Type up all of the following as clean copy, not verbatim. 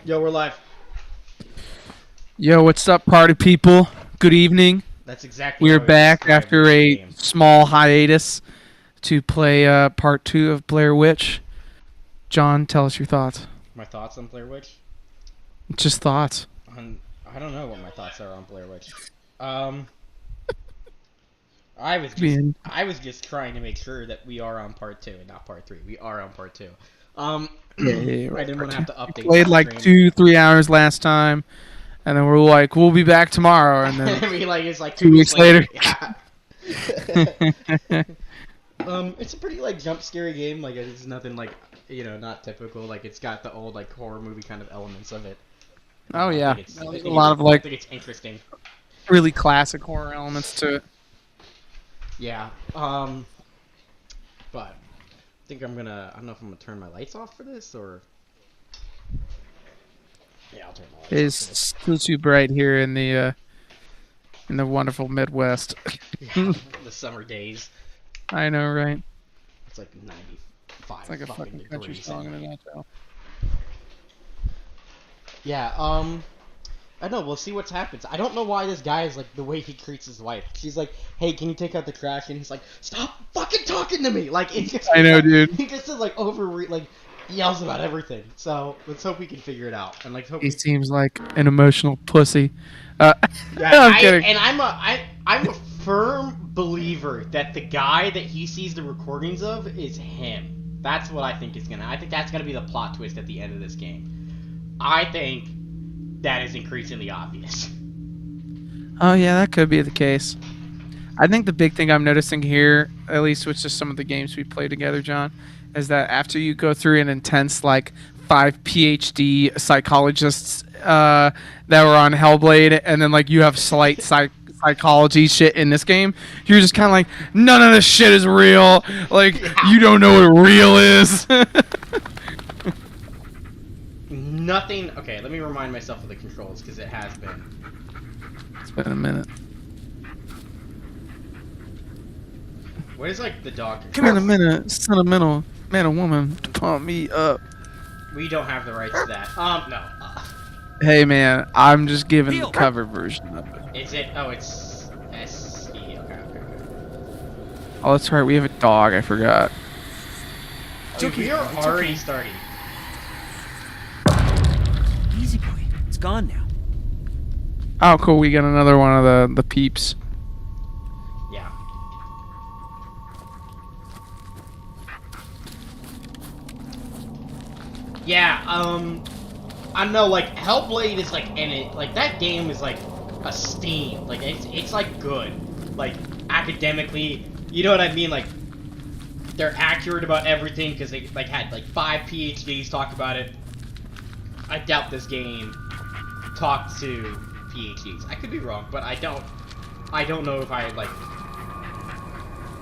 Yo, we're live. Yo, what's up, party people? Good evening. That's exactly We're how I would back describe after this a game. small hiatus to play part 2 of Blair Witch. John, tell us your thoughts. My thoughts on Blair Witch? Just thoughts. I don't know what my thoughts are on Blair Witch. Um, I was Man. just trying to make sure that we are on part 2 and not part 3. We are on part 2. Yeah, I didn't want to have to update. Played the like stream. 2-3 hours last time, and then we're like, we'll be back tomorrow, and then It's like 2 weeks later. Yeah. It's a pretty like jump scary game. Like it's nothing like not typical. Like it's got the old like horror movie kind of elements of it. Oh I yeah, think it's, a lot of I like think it's interesting. really classic horror elements to it. Yeah. But I think I don't know if I'm gonna turn my lights off for this or. Yeah, I'll turn my lights off. It's still too bright here in the wonderful Midwest. Yeah, the summer days. I know, right? It's like 95 It's like a fucking fucking country degrees. song in a nutshell. Yeah, I know, we'll see what happens. I don't know why this guy is like the way he treats his wife. She's like, hey, can you take out the trash? And he's like, stop fucking talking to me! Like, it's just, I know, dude. He just is like yells about everything. So, let's hope we can figure it out. And like, hope He seems like an emotional pussy. Yeah, I'm kidding. And I'm a firm believer that the guy that he sees the recordings of is him. That's what I think I think that's gonna be the plot twist at the end of this game. I think that is increasingly obvious. Oh yeah, that could be the case. I think the big thing I'm noticing here, at least with just some of the games we play together, John, is that after you go through an intense like 5 PhD psychologists that were on Hellblade, and then like you have slight psychology shit in this game, you're just kind of like, none of this shit is real. Like you don't know what real is. Nothing. Okay, let me remind myself of the controls because it has been. It's been a minute. What is like the dog? Come in a minute, sentimental man or woman to pump me up. We don't have the rights to that. No. Hey man, I'm just giving the cover version of it. Is it? Oh, it's SE. Okay. Oh, that's right. We have a dog. I forgot. Dude, we are already starting. Easy boy. It's gone now. Oh, cool. We got another one of the peeps. Yeah. Yeah. I know. Like Hellblade is like, and it like that game is like a Steam. Like it's like good. Like academically, you know what I mean? Like they're accurate about everything because they like had like 5 PhDs talk about it. I doubt this game talked to PhDs. I could be wrong, but I don't know if I like.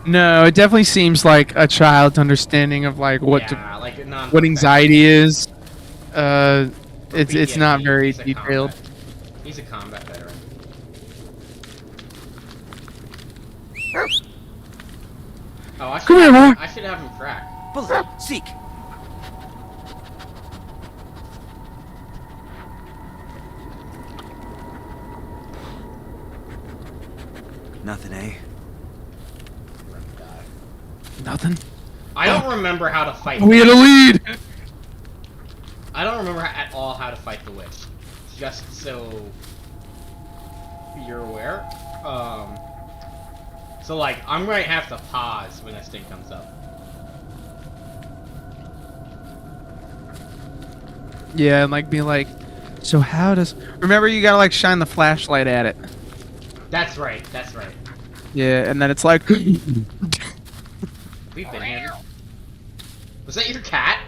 No, it definitely seems like a child's understanding of like what like what anxiety is. It's not very he's a detailed. He's a combat veteran. Oh, Come here, boy. I should have him crack. Bullet. Seek. Nothing, eh? Nothing. I don't remember how to fight. We had a lead. I don't remember at all how to fight the witch. Just so you're aware. So like I'm going to have to pause when this thing comes up. Yeah, and like be like, so how does? Remember, you gotta like shine the flashlight at it. That's right. That's right. Yeah, and then it's like. We've been here. Was that your cat?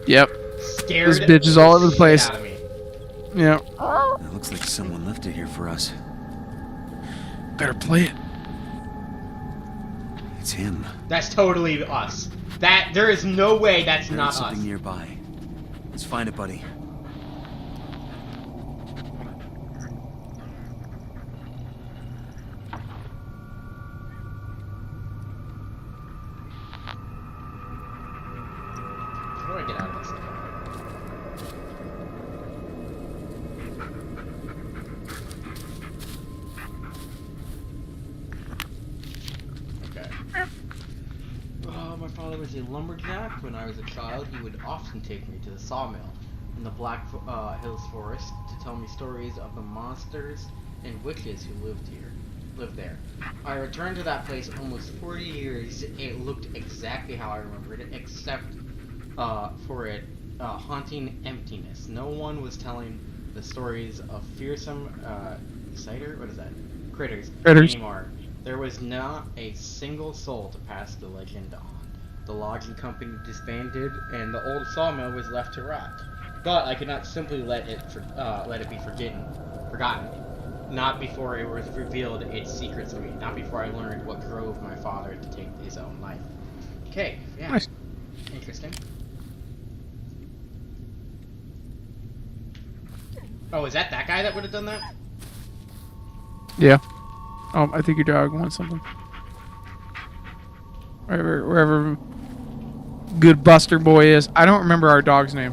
Yep. Scared This bitch is all over the shit place. out of me. Yeah. It looks like someone left it here for us. Better play it. It's him. That's totally us. There is no way that's There's not us. something nearby. Let's find it, buddy. How do I get out of this? a lumberjack. When I was a child, he would often take me to the sawmill in the Black Hills Forest to tell me stories of the monsters and witches who lived there. I returned to that place almost 40 years. It looked exactly how I remembered it, except for it haunting emptiness. No one was telling the stories of fearsome critters anymore. There was not a single soul to pass the legend on. The logging company disbanded, and the old sawmill was left to rot. But I could not simply let it be forgotten. Not before it was revealed its secrets to me. Not before I learned what drove my father to take his own life. Okay, yeah. Nice. Interesting. Oh, is that guy that would have done that? Yeah. Oh, I think your dog wants something. Wherever good Buster Boy is. I don't remember our dog's name.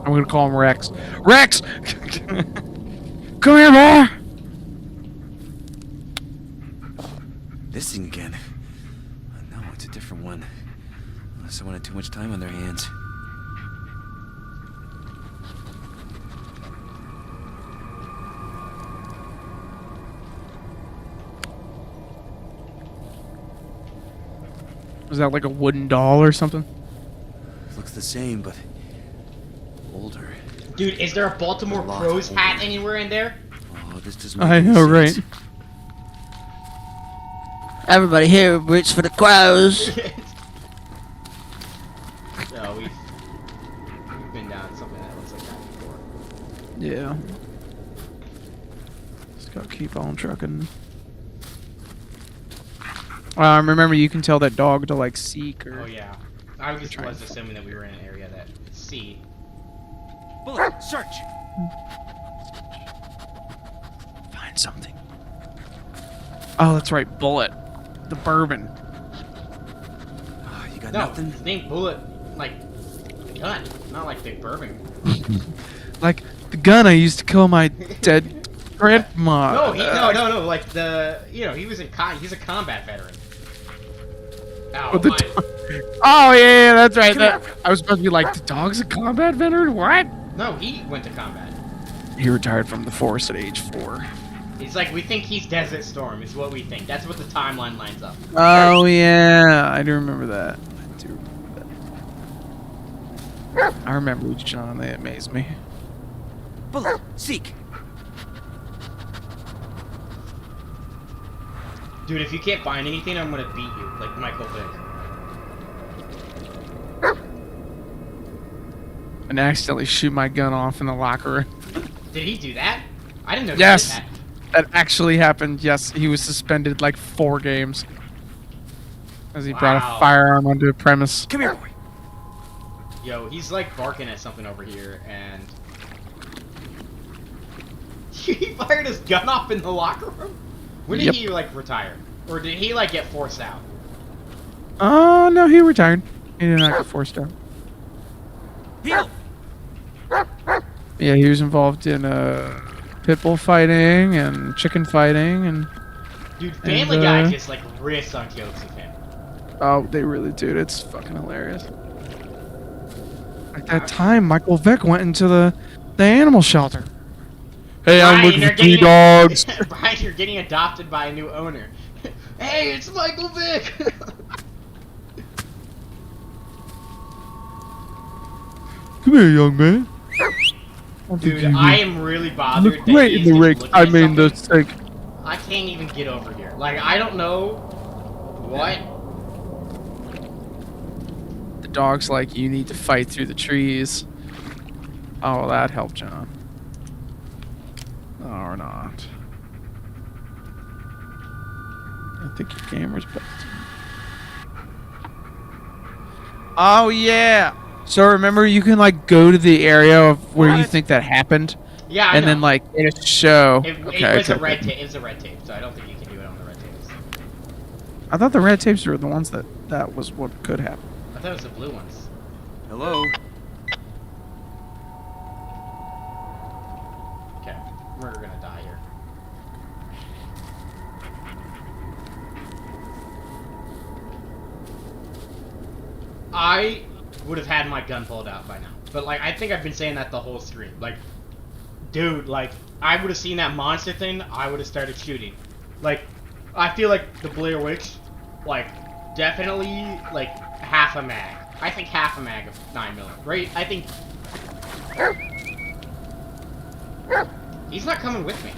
I'm gonna call him Rex. Rex! Come here, boy! This thing again. No, it's a different one. Someone had too much time on their hands. Was that like a wooden doll or something? Looks the same, but older. Dude, is there a Baltimore Pros hat anywhere in there? Oh, this doesn't I make any know, right? sense. Everybody here roots for the Crows. No, we've been down something that looks like that before. Yeah. Just gotta keep on trucking. Remember, you can tell that dog to like seek or. Oh yeah, I was trying to assuming that we were in an area that could see. Bullet, search! Find something. Oh, that's right, Bullet, the bourbon. Oh, you got No, nothing? think bullet, like gun, not like big bourbon. Like the gun I used to kill my dead grandma. No, no, like he was he's a combat veteran. Ow, With the my- oh yeah, that's right. I was supposed to be like, the dog's a combat veteran. What? no, he went to combat. He retired from the force at age 4. It's like we think he's Desert Storm. Is what we think. That's what the timeline lines up. Oh yeah, I do remember that. I remember you, John. They amaze me. Bullet, seek! Dude, if you can't find anything, I'm gonna beat you, like Michael Vick. And accidentally shoot my gun off in the locker room. Did he do that? I didn't know he Yes, did that. that actually happened. Yes, he was suspended like 4 games as he brought Wow. a firearm onto a premise. Come here, boy. Yo, he's like barking at something over here, and he fired his gun off in the locker room. When did Yep. he like retire, or did he like get forced out? Oh no, he retired. He did not get forced out. Heal! Yeah, he was involved in pit bull fighting and chicken fighting, and Dude, Family Guy just like riffs on jokes of him. oh, they really do. It's fucking hilarious. At that time, Michael Vick went into the animal shelter. Hey, I'm Brian, looking you're for 3 getting- dogs. Brian, you're getting adopted by a new owner. Hey, it's Michael Vick. Come here, young man. Dude, I am really bothered look that great he's in the just rig. looking I at mean, the something. steak. I can't even get over here. Like, I don't know what. The dog's like, you need to fight through the trees. Oh, well, that helped, John. Or not. I think your camera's bugged. Oh, yeah. So remember, you can like go to the area of where you What? think that happened, Yeah, I and know. then like it show. It Okay, was a okay. red tape. It was a red tape, so I don't think you can do it on the red tapes. I thought the red tapes were the ones that was what could happen. I thought it was the blue ones. Hello? Okay, we're gonna die here. I would have had my gun pulled out by now. But like, I think I've been saying that the whole stream. Like, dude, like, I would have seen that monster thing, I would have started shooting. Like, I feel like the Blair Witch, like, definitely, like, half a mag. I think half a mag of 9mm, right? I think... He's not coming with me.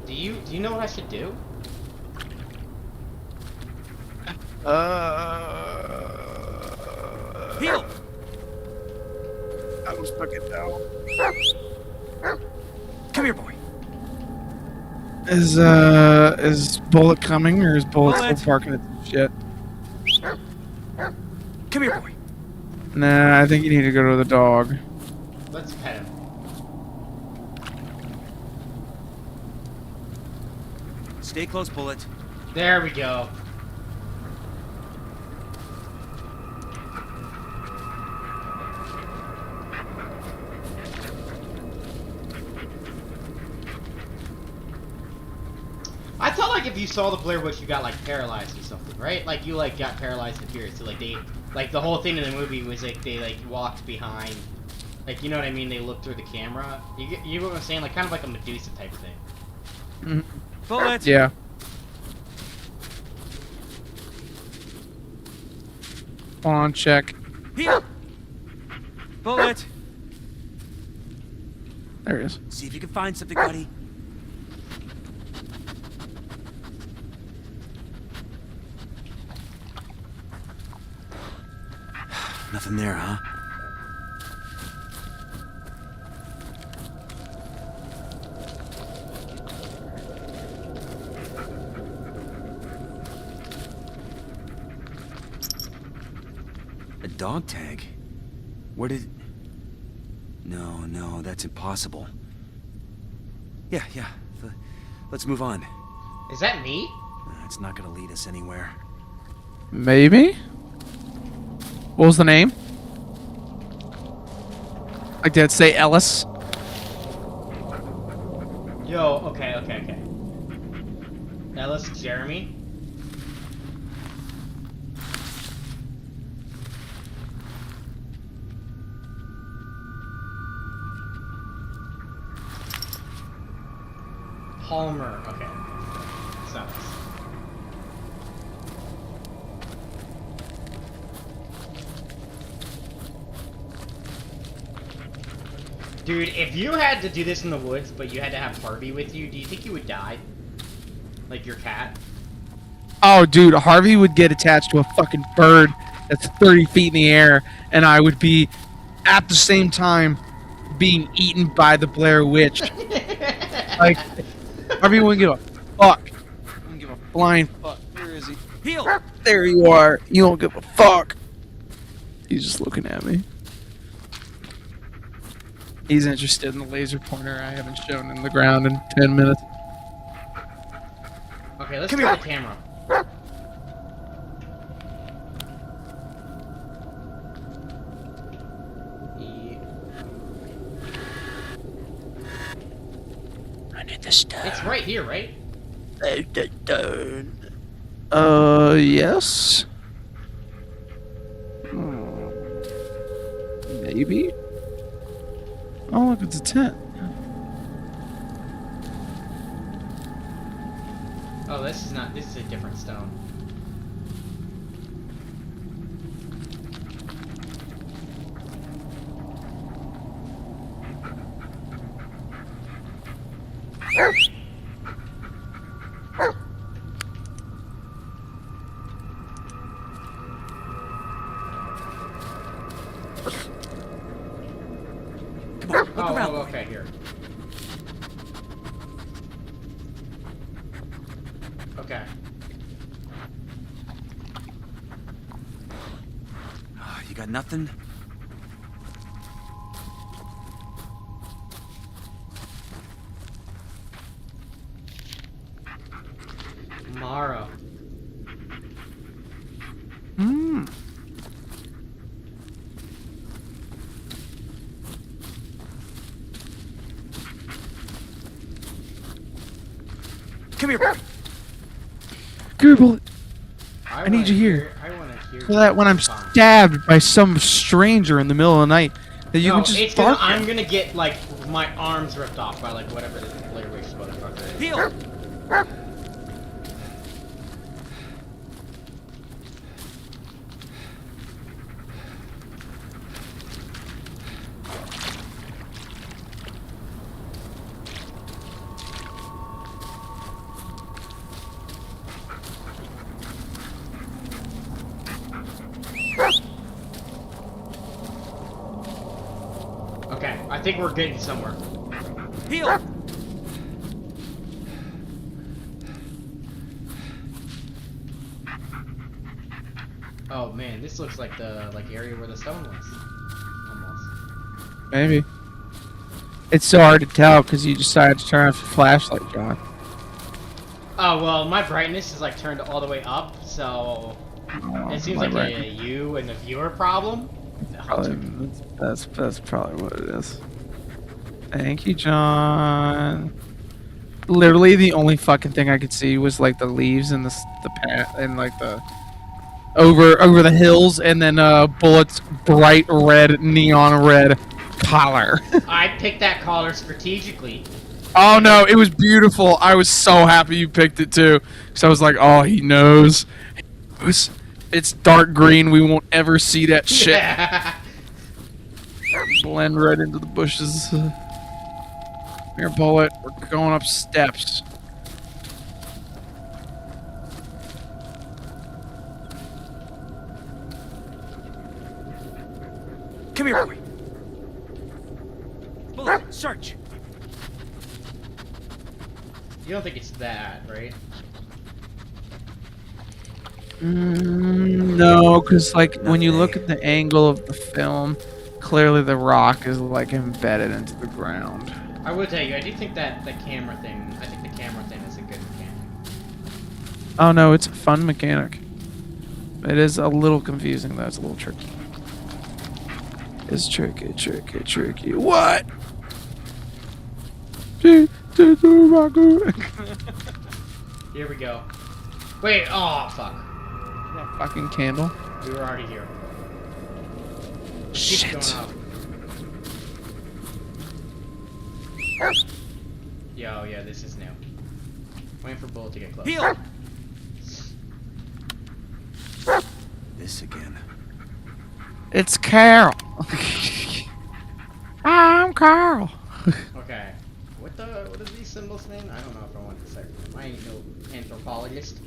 Do you know what I should do? Heal! I'm stuck it down. Come here, boy. Is Bullet coming, or is Bullet Bullet! still barking at some shit? Come here, boy. Nah, I think you need to go to the dog. Let's pet him. Stay close, Bullet. There we go. I thought like if you saw the Blair Witch, you got like paralyzed or something, right? Like you like got paralyzed in fear. So like they, like the whole thing in the movie was like they like walked behind, like you know what I mean? They looked through the camera. You know what I'm saying? Like kind of like a Medusa type thing. Mm-hmm. Bullet! Yeah. Hold on, check. Heal! Bullet! There he is. See if you can find something, buddy. Nothing there, huh? A dog tag? Where did... No, that's impossible. Yeah. Let's move on. Is that me? It's not gonna lead us anywhere. Maybe? What was the name? Like, did it say Ellis? Yo, okay. Ellis Jeremy? Palmer, okay. Sucks. Dude, if you had to do this in the woods, but you had to have Harvey with you, do you think you would die? Like your cat? Oh, dude, Harvey would get attached to a fucking bird that's 30 feet in the air, and I would be, at the same time, being eaten by the Blair Witch. Like, Harvey wouldn't give a fuck. Wouldn't give a flying fuck. Where is he? Heal! There you are. You don't give a fuck. He's just looking at me. He's interested in the laser pointer I haven't shown in the ground in 10 minutes. Okay, let's Come go here. to the camera. I need the stuff. It's right here, right? Yes. Maybe. Oh, look, it's a tent. Oh, this is not. This is a different stone. Come on, look around. Oh, okay, here. Okay. You got nothing? Mara. Hmm. Come here, boy. Come here, Bullet. I need you here. I want to hear So that when I'm stabbed by some stranger in the middle of the night, that you no, can just it's bark. I'm gonna get like my arms ripped off by like whatever this Blair Witch motherfucker is. Heal! Okay, I think we're getting somewhere. Heal! Oh man, this looks like the area where the stone was. Almost. Maybe. It's so hard to tell because you decided to turn off your flashlight, John. Oh well, my brightness is like turned all the way up, so it seems my like brain. a you and the viewer problem. No, Probably, that's probably what it is. Thank you, John. Literally, the only fucking thing I could see was like the leaves and the path and like the over the hills, and then Bullet's bright red, neon red collar. I picked that collar strategically. Oh no, it was beautiful. I was so happy you picked it too, because I was like, oh, he knows. It's dark green. We won't ever see that shit. Yeah. Blend right into the bushes. Here, Bullet. We're going up steps. Come here, boy. Bullet, search. You don't think it's that, right? No, because like when you look at the angle of the film, clearly the rock is like embedded into the ground. I will tell you, I do think that the camera thing. I think the camera thing is a good mechanic. Oh no, it's a fun mechanic. It is a little confusing though. It's a little tricky. It's tricky. What? Here we go. Wait, oh fuck. That fucking candle. We were already here. Keep Shit. going up. Yo, yeah, this is new. Waiting for Bullet to get close. Heal! This again. It's Carol. I'm Carl. Okay. What is these symbols mean? I don't know if I want to say. I ain't no anthropologist.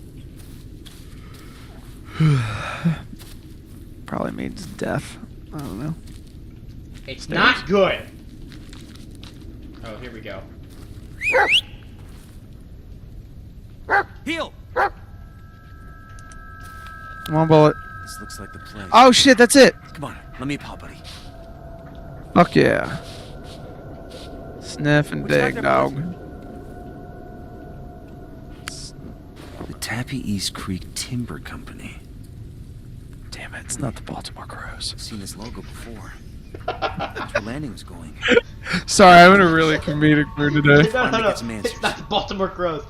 Probably means death. I don't know. It's not good. Oh, here we go. Heal! Come on, Bullet. This looks like the place. Oh shit, that's it. Come on, let me pop, buddy. Fuck yeah. Sniff and We're dig, talking dog. The Tappy East Creek Timber Company. Damn it, it's not the Baltimore Crows. I've seen this logo before. That's where Landing was going. Sorry, I'm in a really comedic mood today. Finally get some answers. It's not the Baltimore Crows.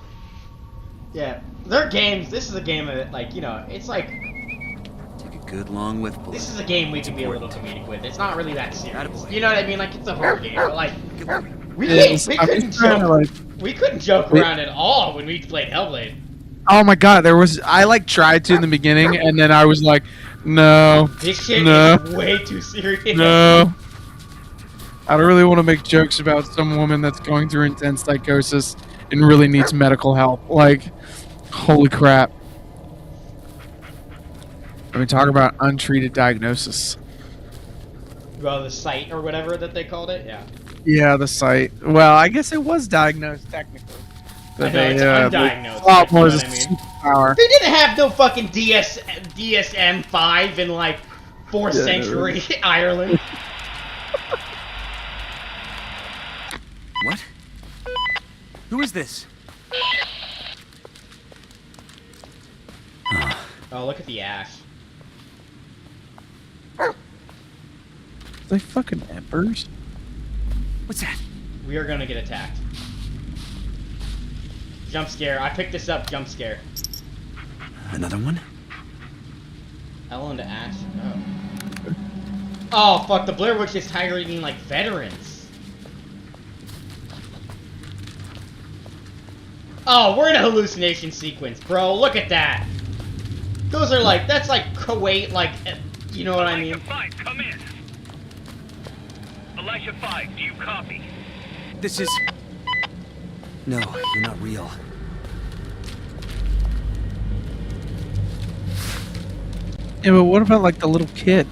Yeah, their games. This is a game that, like, you know, it's like Take a good long whiff, Bullet. this is a game we can be a little comedic with. It's not really that serious. Attaboy. You know what I mean? Like, it's a horror game, but like Good work. we Yes, couldn't, we I'm couldn't just trying to, joke. like- We couldn't joke around at all when we played Hellblade. Oh my god, I like tried to in the beginning, and then I was like, no, This shit No. is way too serious. no. I don't really want to make jokes about some woman that's going through intense psychosis and really needs medical help. Like, holy crap. I mean, talk about untreated diagnosis. Well, the site or whatever that they called it. Yeah. Yeah, the site. Well, I guess it was diagnosed technically. I know, it's undiagnosed, thought you know was what a I mean? superpower. They didn't have no fucking DSM-5 in like 4th Yeah, century Ireland. What? Who is this? Oh, look at the ash. They fucking embers. What's that? We are gonna get attacked. Jump scare. I picked this up. Jump scare. Another one? Ellen to Ash. Oh, fuck. The Blair Witch is targeting, like, veterans. Oh, we're in a hallucination sequence, bro. Look at that. Those are, like, that's, like, Kuwait, like, you know what I mean? Elisha 5, come in. Elisha 5, do you copy? This is... No, you're not real. Yeah, but what about like the little kid?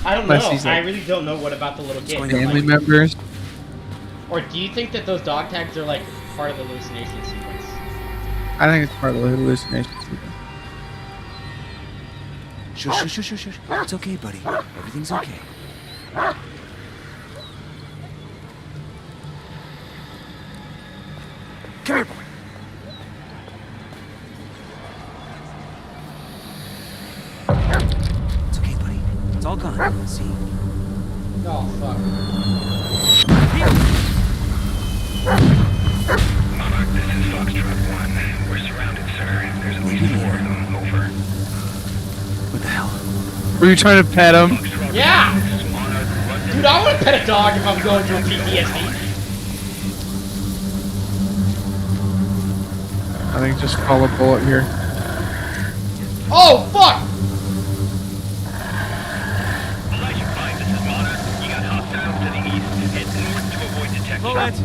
I don't Unless know. he's, like, I really don't know what about the little kid. going on? Family Like, members? or do you think that those dog tags are, like, part of the hallucination sequence? I think it's part of the hallucination. Shush. It's okay, buddy. Everything's okay. Come here, boy. It's okay, buddy. It's all gone. See? Oh, fuck. Monarch, this is Foxtrot 1. We're surrounded, sir. There's at least 4 of them. Over. What the hell? Were you trying to pet him? Foxtrot Yeah! 1, this is Monarch London. Dude, I want to pet a dog if I'm going through PTSD. I think just call a bullet here. Oh, fuck! Elisha 5, this is Monarch. You got hostiles to the east. Head north to avoid detection. Bullet!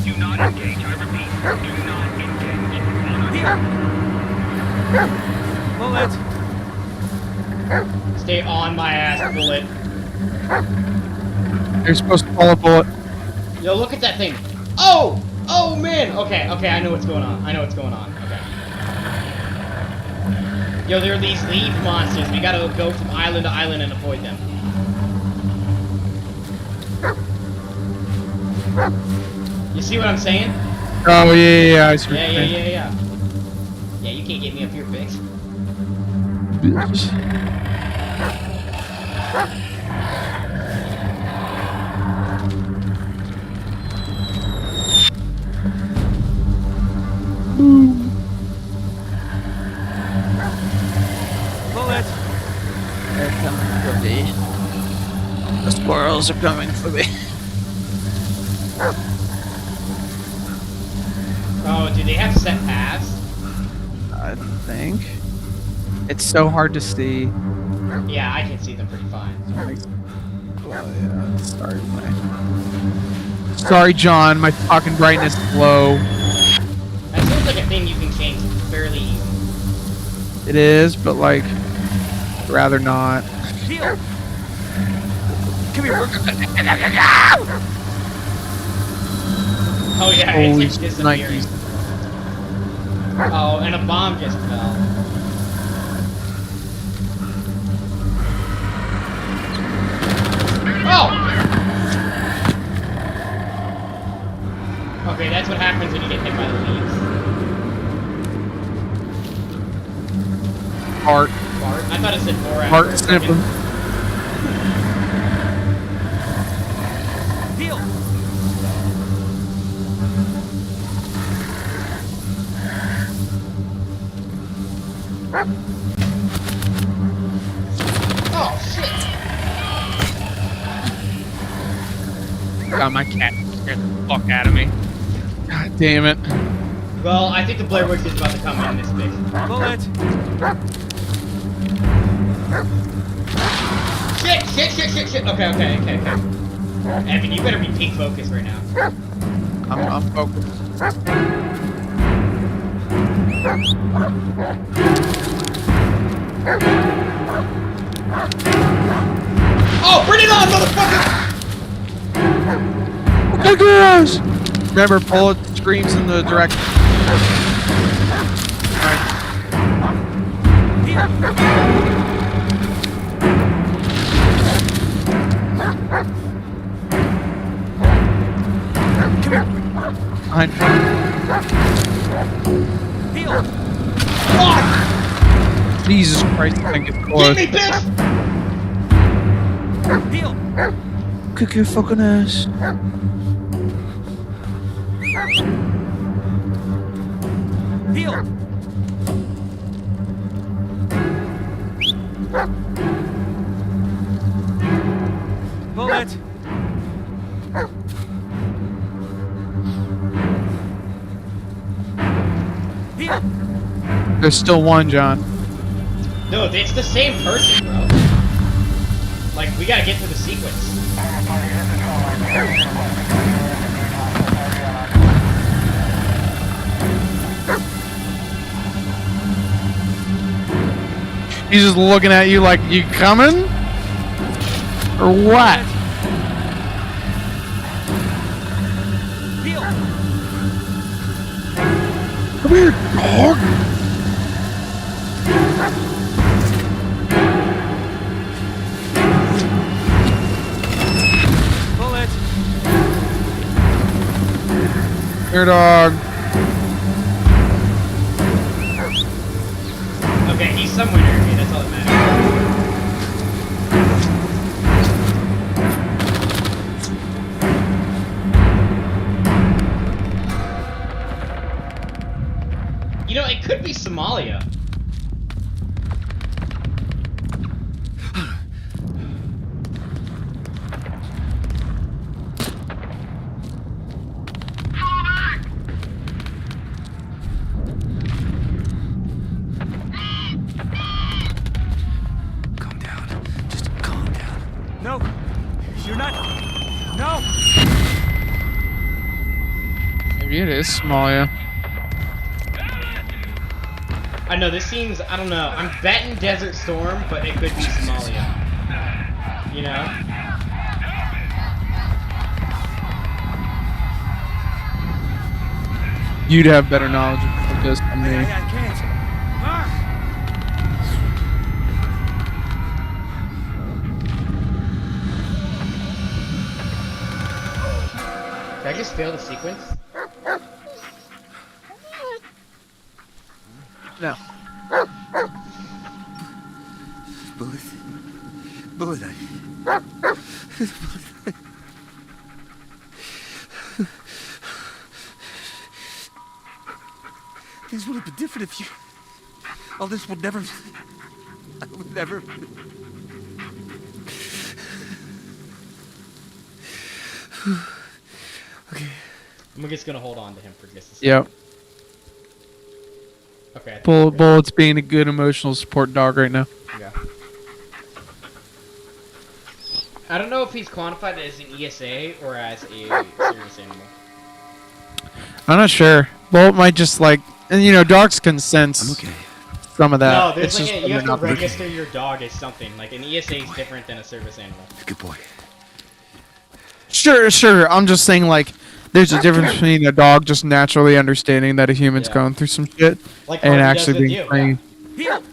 Do not engage. I repeat, do not engage. Monarch. Bullet! Stay on my ass, bullet. You're supposed to call a bullet. Yo, look at that thing. Oh! Oh, man! Okay, I know what's going on. Okay. Yo, there are these leaf monsters. We gotta go from island to island and avoid them. You see what I'm saying? Oh yeah, I see what you're saying. Yeah. Yeah, you can't get me up here, bitch. Bitch. Bullet! They're coming for me. The squirrels are coming for me. Oh, do they have set paths? I think it's so hard to see. Yeah, I can see them pretty fine. Oh yeah, sorry, John. My fucking brightness is low. That seems like a thing you can change fairly easy. It is, but like, rather not. Heal! Come here, Oh yeah, Holy it's like disappearing. Nikes. Oh, and a bomb just fell. Oh! Okay, that's what happens when you get hit by the leaves. Heart. Bart? I thought it said Borat. Heart for a second. sniffing. Heal! Oh, shit! God, my cat scared the fuck out of me. God damn it. Well, I think the Blair Witch is about to come in this bitch. Bullet! Shit! Okay. Evan, you better be peak focused right now. I'm focused. Oh, bring it on, motherfucker! Look at us! Remember, bullet screams in the direction. Alright. Behind. Heal! Fuck! Jesus Christ, I think it's Get close. me, bitch! Heal! Kick your fucking ass. Heal! Bullet! Heal! There's still one, John. No, it's the same person, bro. Like, we gotta get through the sequence. He's just looking at you like, you coming? Or what? Heal! Come here, dog. Bullet! Here, dog. Okay, he's somewhere near me, that's all that matters. You know, it could be Somalia. Calm down. Just calm down. No! You're not... No! Maybe it is Somalia. I know, this seems, I don't know, I'm betting Desert Storm, but it could be Somalia. You know? You'd have better knowledge of this than me. I can't. Ah! Did I just fail the sequence? No. Bullet. Bullet. Things would have been different if you... All this would never... I would never... Okay. I'm just gonna hold on to him for just a second. Yep. Okay. I think we're good. Bullet's being a good emotional support dog right now. Yeah. I don't know if he's quantified as an ESA or as a serious animal. I'm not sure. Bullet might just like, and you know, dogs can sense I'm okay. some of that. No, there's It's like just you have to not- register your dog as something. Like an ESA is different than a service animal. Good boy. Sure. I'm just saying like, there's a difference between a dog just naturally understanding that a human's Yeah. going through some shit Like and Harvey actually does with being you, trained. Heal!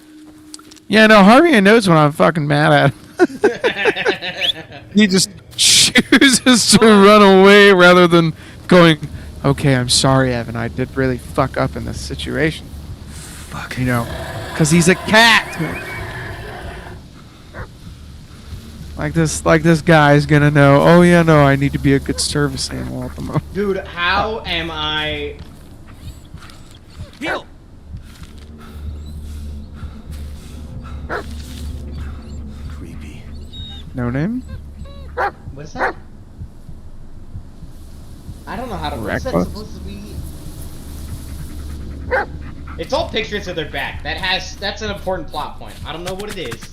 Yeah, no, Harvey knows when I'm fucking mad at him. yeah. He just chooses to run away rather than going, okay, I'm sorry, Evan. I did really fuck up in this situation. Fuck. You know, because he's a cat. Like this guy's gonna know, oh yeah, no, I need to be a good service animal at the moment. Dude, how am I? Heal! Creepy. No name? What is that? I don't know how to. What's that Reckless? supposed to be? It's all pictures of their back. That's an important plot point. I don't know what it is.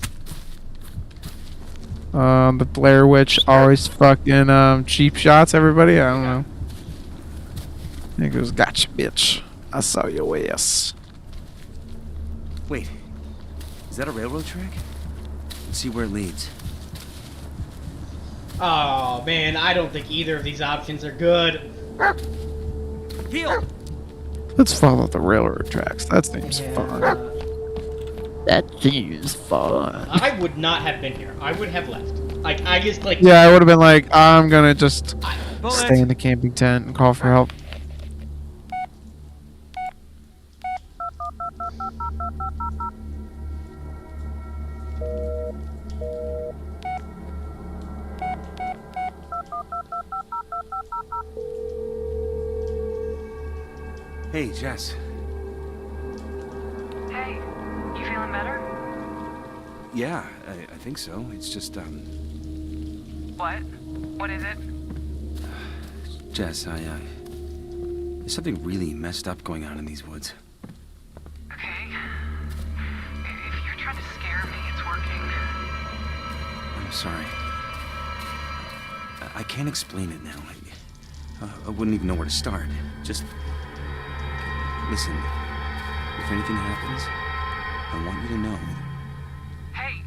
The Blair Witch always fucking cheap shots everybody. I don't know. He goes, gotcha, bitch. I saw your ass. Wait. Is that a railroad track? Let's see where it leads. Oh man, I don't think either of these options are good. Heal! Let's follow the railroad tracks. That seems fun. That seems fun. I would not have been here. I would have left. Like I just like. Yeah, I would have been like, I'm gonna just Bullet! stay in the camping tent and call for help. Hey, Jess. okay? You feeling better? Yeah, I think so. It's just, What? What is it? Jess, there's something really messed up going on in these woods. Okay. If you're trying to scare me, it's working. I'm sorry. I can't explain it now. I wouldn't even know where to start. Just listen. If anything happens, I want you to know. Hey,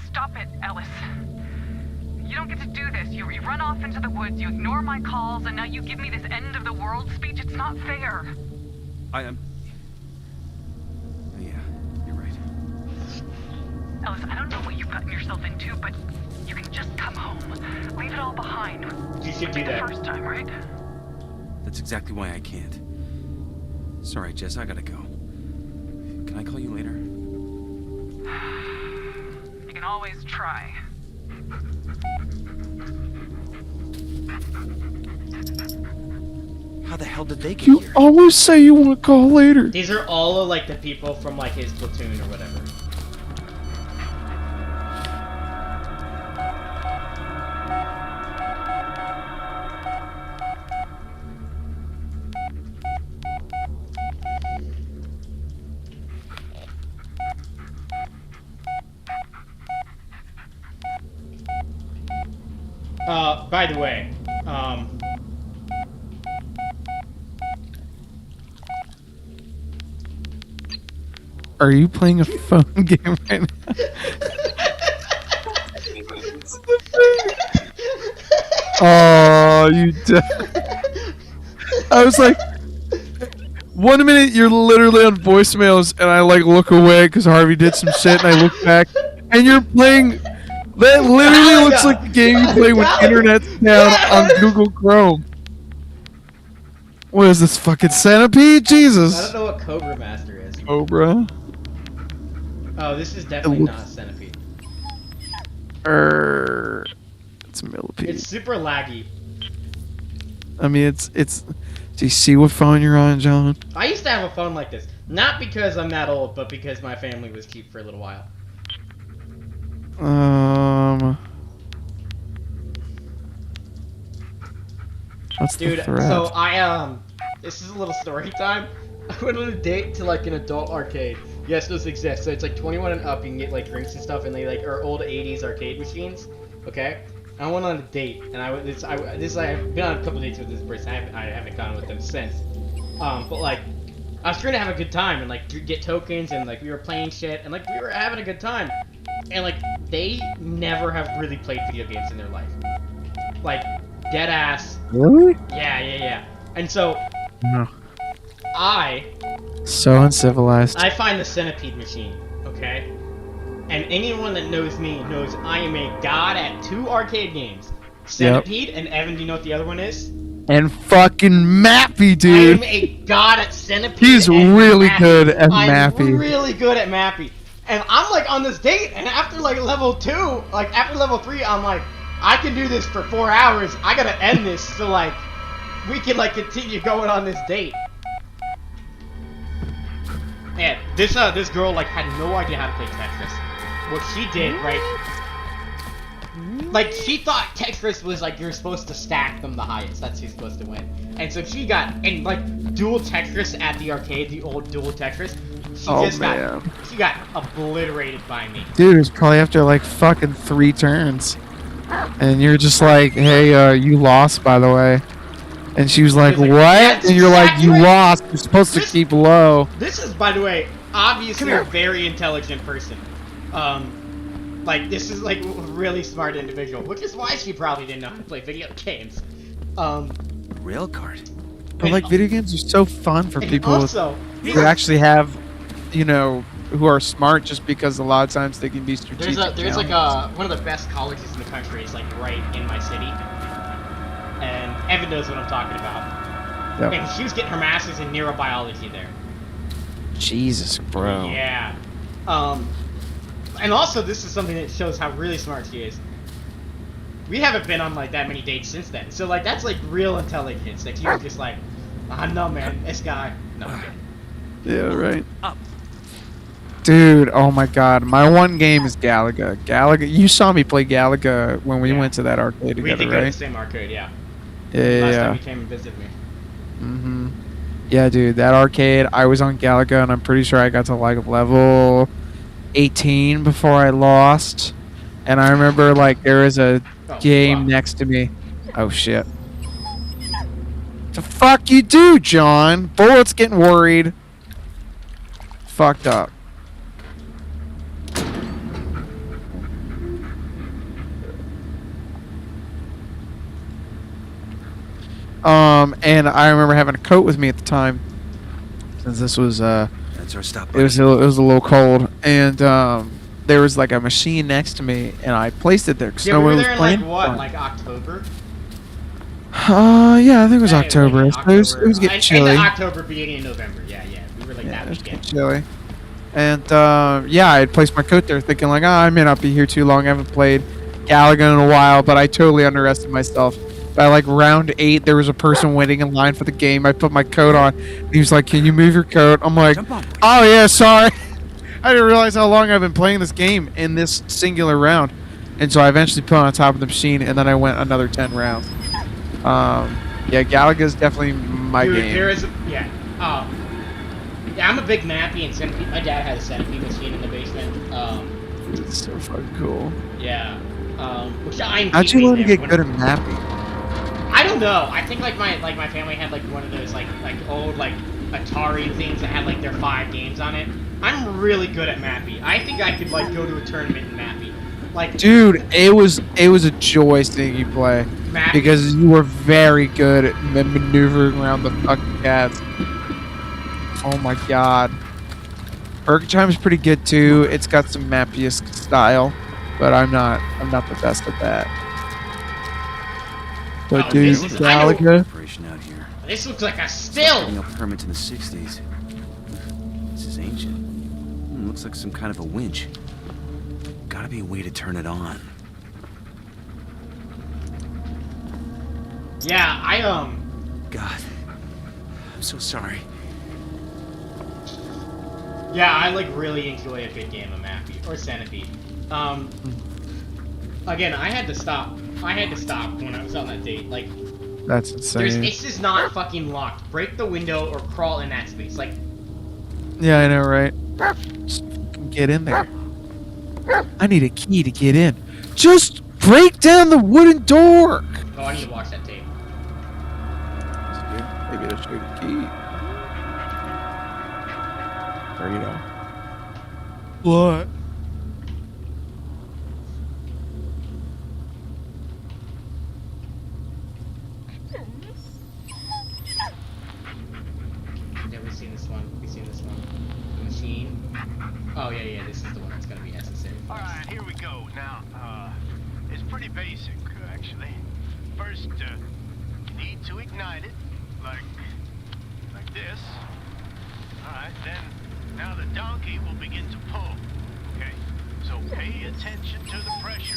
stop it, Ellis. You don't get to do this. You run off into the woods, you ignore my calls, and now you give me this end of the world speech. It's not fair. I am. Yeah, you're right. Ellis, I don't know what you've gotten yourself into, but you can just come home. Leave it all behind. You should Be do the that. first time, right? That's exactly why I can't. Sorry, Jess, I gotta go. Can I call you later? You can always try. How the hell did they get You here? always say you want to call later. These are all of, like, the people from, like, his platoon or whatever. By the way, Are you playing a phone game right now? Oh, you. I was like, 1 minute you're literally on voicemails, and I like look away because Harvey did some shit, and I look back, and you're playing. That literally looks like the game you play when internet's down on Google Chrome. What is this fucking centipede? I Jesus. don't know what Cobra Master is. Cobra. Oh, this is definitely not a centipede. It's a millipede. It's super laggy. I mean, it's. Do you see what phone you're on, John? I used to have a phone like this. Not because I'm that old, but because my family was cheap for a little while. What's Dude, the threat? so this is a little story time. I went on a date to like an adult arcade. Yes, those exist. So it's like 21 and up. You can get like drinks and stuff, and they like are old 80s arcade machines. Okay. I went on a date, and I've been on a couple dates with this person. I haven't gone with them since. But like, I was trying to have a good time and like get tokens, and like we were playing shit, and like we were having a good time. And like they never have really played video games in their life. Like dead ass. Really? Yeah. And so No. So uncivilized. I find the centipede machine, okay? And anyone that knows me knows I am a god at 2 arcade games. Centipede, and Evan, do you know what the other one is? And fucking Mappy, I dude. am a god at Centipede. He's and really Mappy. good at I'm Mappy. really good at Mappy. And I'm like on this date, and after like level 2, like after level 3, I'm like, I can do this for 4 hours. I gotta end this so like we can like continue going on this date. Man, this girl like had no idea how to play Tetris. What she did, right? Like she thought Tetris was like you're supposed to stack them the highest. That's who's supposed to win. And so she got like dual Tetris at the arcade, the old dual Tetris. She got obliterated by me. Dude, it's probably after like fucking 3 turns. And you're just like, hey, you lost, by the way. And she was like, He's like, what? "That's And you're like, exactly you right. lost. You're supposed to keep low. This is, by the way, obviously a very intelligent person. Like this is like a really smart individual, which is why she probably didn't know how to play video games. Rail cart. But like, video games are so fun for And people also, who actually have, you know, who are smart, just because a lot of times they can be strategic. there's like one of the best colleges in the country is like right in my city, and Evan knows what I'm talking about. Yep. And she was getting her master's in neurobiology there. Jesus, bro. Yeah. And also this is something that shows how really smart she is. We haven't been on like that many dates since then, so like that's like real intelligence. Like you were just like, no man, this guy. No. I'm kidding. Yeah, right. Dude, oh my god. My one game is Galaga. Galaga. You saw me play Galaga when we Yeah. went to that arcade We together, did go to the right? same arcade, yeah. Yeah, Last yeah. time you came and visited me. Mm-hmm. Yeah, dude, that arcade, I was on Galaga, and I'm pretty sure I got to like level 18 before I lost. And I remember like there was a Oh, game fuck. next to me. Oh shit. The fuck you do, John? Bullet's getting worried. Fucked up. And I remember having a coat with me at the time, since this was That's our stop. it was a little cold, and there was like a machine next to me, and I placed it there because Yeah, no we were one was there in playing. like what, like October? Yeah, I think it was Yeah, October. like It was getting chilly. End of October, beginning of November. Yeah, yeah. We were like Yeah, that it was getting weekend. chilly. And yeah, I had placed my coat there, thinking like, I may not be here too long. I haven't played Galaga in a while, but I totally underestimated myself. By like round 8, there was a person waiting in line for the game. I put my coat on. And he was like, "Can you move your coat?" I'm like, Jump on, boy. "Oh yeah, sorry." I didn't realize how long I've been playing this game in this singular round, and so I eventually put it on top of the machine, and then I went another 10 rounds. Yeah, Galaga's definitely my Dude, game. there is yeah. Yeah, I'm a big Mappy and Centipede. My dad had a Centipede machine in the basement. It's so fucking cool. Yeah. Which I'm How'd you keeping learn to there get when- good at mapping? I don't know. I think like my family had like one of those like old like Atari things that had like their 5 games on it. I'm really good at Mappy. I think I could like go to a tournament in Mappy. Like Dude, it was a joy seeing you play Mappy. because you were very good at maneuvering around the fucking cats. Oh my god. Urgachime's pretty good too. It's got some Mappy-esque style, but I'm not the best at that. But Oh, dude, this is- I know- Galaga. Operation out here. This looks like a Setting still. up permits in the 60s. This is ancient. Looks like some kind of a winch. Gotta be a way to turn it on. Yeah, God. I'm so sorry. Yeah, I like really enjoy a good game of Mappy or Centipede. Again, I had to stop. When I was on that date. Like, That's insane. it's just not fucking locked. Break the window or crawl in that space. Like, Yeah, I know, right? Just fucking get in there. I need a key to get in. Just break down the wooden door. oh, I need to watch that tape. Maybe I'll show you the key. There you go. What? Yeah, we've seen this one. The machine. Oh yeah, yeah. This is the one that's gonna be necessary. All right, here we go. Now, it's pretty basic, actually. First, you need to ignite it, like this. All right, then, now the donkey will begin to pull. Okay, so pay attention to the pressure.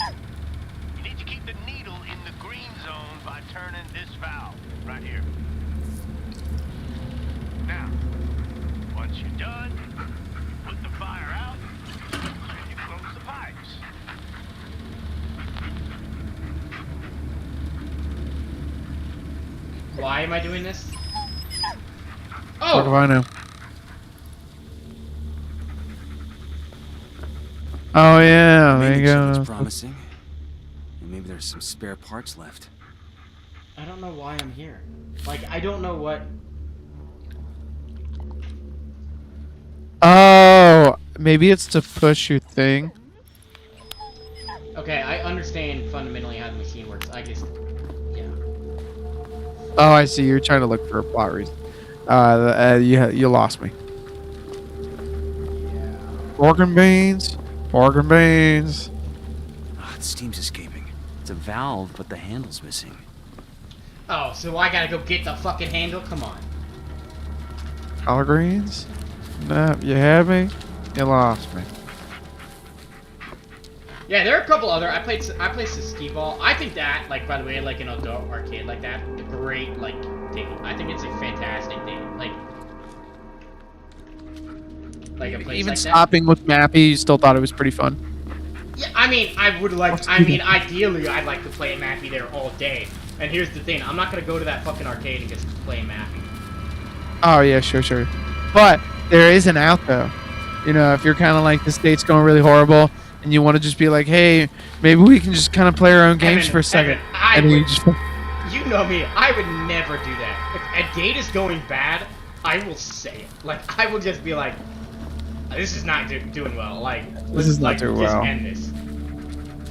You need to keep the needle in the green zone by turning this valve right here. Now, once you're done, you put the fire out and you close the pipes. Why am I doing this? Fuck if Oh, I know. Oh yeah, there you Maintenance go. looks promising. And maybe there's some spare parts left. I don't know why I'm here. Like, I don't know what. Oh, maybe it's to push your thing. Okay, I understand fundamentally how the machine works. I just, yeah. Oh, I see. You're trying to look for a plot reason. You lost me. Pork and beans. Pork and beans. Ah, the steam's escaping. It's a valve, but the handle's missing. Oh, so I gotta go get the fucking handle? Come on. Collard greens. No, you had me. You lost me. Yeah, there are a couple other. I played the skee ball. I think that, like, by the way, like an adult arcade like that, a great like thing. I think it's a fantastic thing. Like, like a place Even like that. stopping with Mappy, you still thought it was pretty fun. Yeah, I mean, I would like. I mean, ideally, I'd like to play Mappy there all day. And here's the thing: I'm not gonna go to that fucking arcade and just play Mappy. Oh yeah, sure. But there is an out though. You know, if you're kind of like the state's going really horrible, and you want to just be like, hey, maybe we can just kind of play our own games Evan, for a second, Evan, I and then would, you just. you know me, I would never do that. If a date is going bad, I will say it. Like, I will just be like, this is not doing well. Like, let's is not like, doing just well. end this.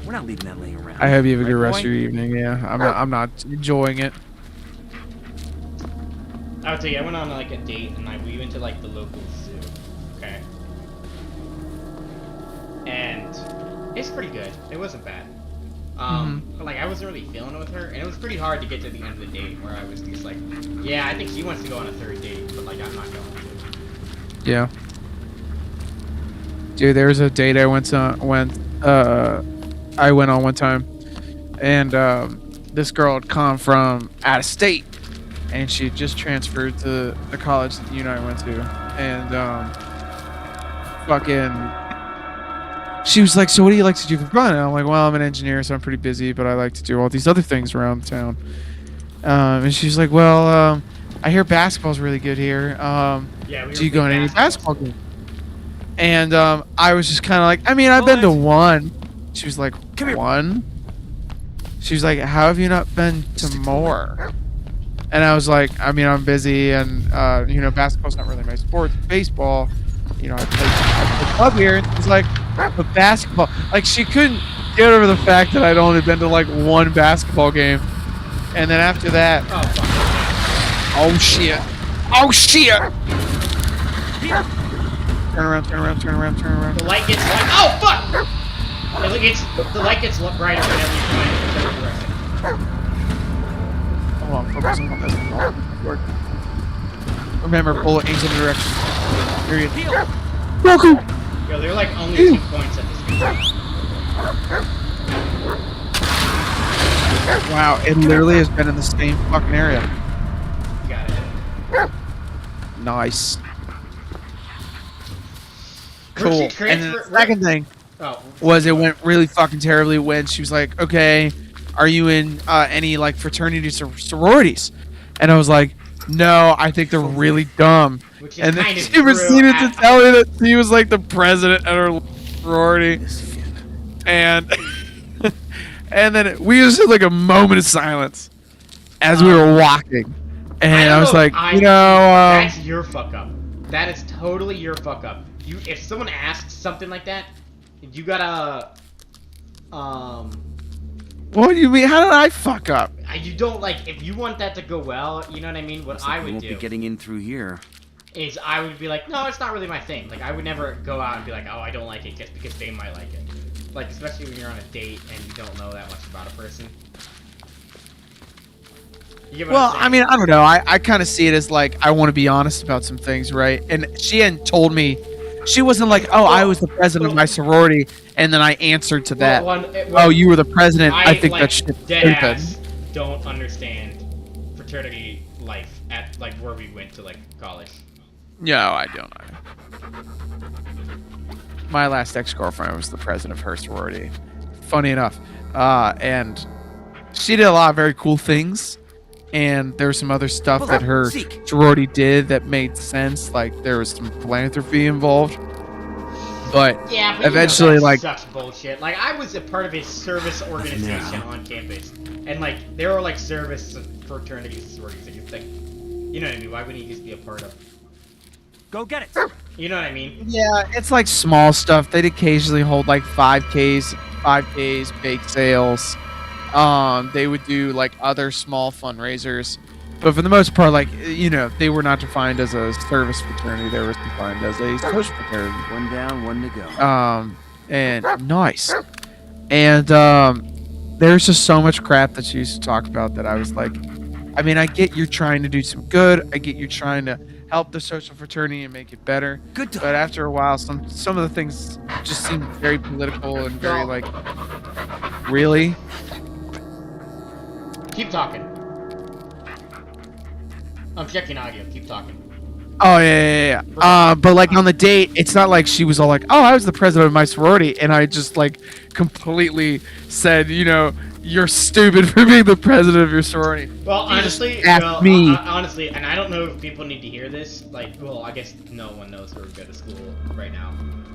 We're not leaving that laying around. I hope you have a good Right, rest of boy? your evening. Yeah, I'm not enjoying it. I would tell you, I went on like a date and we went to like the local zoo. Okay. And it's pretty good. It wasn't bad. But like I wasn't really feeling it with her, and it was pretty hard to get to the end of the date where I was just like, yeah, I think she wants to go on a third date, but like I'm not going to. Yeah. Dude, there was a date I went on one time, and this girl had come from out of state, and she had just transferred to the college that you and I went to, and she was like, so what do you like to do for fun? And I'm like, well, I'm an engineer, so I'm pretty busy, but I like to do all these other things around town. And she's like, well, I hear basketball's really good here. Yeah, we Do you go to any basketball games? And I was just kind of like, I mean, I've been to What? one. She was like, Come here. one? She was like, how have you not been to more? And I was like, I mean, I'm busy, and you know, basketball's not really my sport. Baseball, you know, I play club here. And she's like, but basketball, like she couldn't get over the fact that I'd only been to like one basketball game. And then after that, Oh fuck. oh shit, turn around. The light gets light. Oh fuck! The light gets brighter whenever you come in a certain direction. Hold on, focusing on this. Work. Remember, bullet aims in the direction. Period. Goku! Yo, they're like only 2 points at this point. Wow, it literally has been in the same fucking area. You got it. Nice. Where'd Cool. she And then transfer- the second thing Oh. was it went really fucking terribly when she was like, okay, are you in any like fraternities or sororities? And I was like, no, I think they're really dumb. Which is And then kind of she true proceeded to at- tell me that she was like the president at her sorority. This again. And and then we just had like a moment of silence as we were walking. And I was like, you know, that's your fuck up. That is totally your fuck up. If someone asks something like that, you gotta, what do you mean? How did I fuck up? you don't like, if you want that to go well, you know what I mean? What Looks like I we would won't do be getting in through here. is I would be like, no, it's not really my thing. Like, I would never go out and be like, oh, I don't like it just because they might like it. Like, especially when you're on a date and you don't know that much about a person. You get what Well, I'm I saying? mean, I don't know. I kind of see it as like I want to be honest about some things, right? And she hadn't told me. She wasn't like, oh, I was the president of my sorority, and then I answered to that. Oh, you were the president. I think like, that shit's dead stupid. ass don't understand fraternity life at like where we went to like college. No, I don't. My last ex-girlfriend was the president of her sorority. Funny enough. And she did a lot of very cool things. And there was some other stuff Hold that on, her Zeke. sorority did that made sense. Like, there was some philanthropy involved. But Yeah, but eventually, you know, that like, sucks bullshit. Like I was a part of a service organization on campus, and like there were like service fraternities and sororities that you think, you know what I mean? Why wouldn't you just be a part of? Go get it. You know what I mean? yeah, it's like small stuff. They'd occasionally hold like 5Ks, bake sales. They would do like other small fundraisers. But for the most part, like, you know, they were not defined as a service fraternity. They were defined as a social fraternity. One down, one to go. And nice. And there's just so much crap that she used to talk about that I was like, I mean, I get you're trying to do some good. I get you're trying to help the social fraternity and make it better. Good dog. But after a while, some of the things just seemed very political and very like, really? Keep talking. I'm checking audio. Keep talking. Oh yeah. But like on the date, it's not like she was all like, "Oh, I was the president of my sorority," and I just like completely said, "You're stupid for being the president of your sorority." Well, You just honestly, asked me. honestly, and I don't know if people need to hear this. Like, well, I guess no one knows where we go to school right now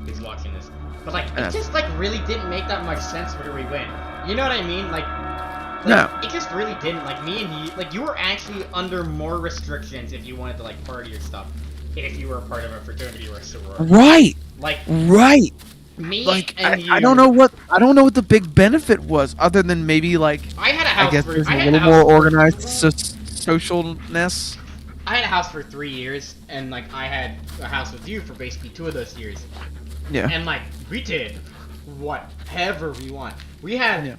who's watching this. But like, it just like really didn't make that much sense where we went. You know what I mean? Like No. it just really didn't. Like me and you, like you were actually under more restrictions if you wanted to like party or stuff. If you were a part of a fraternity or a sorority. Right. Like Right. me Like and you. I don't know what the big benefit was other than maybe like I had a house I guess for there's I a had little a house more for- organized socialness. I had a house for 3 years, and like I had a house with you for basically 2 of those years. Yeah. And like we did whatever we want. We had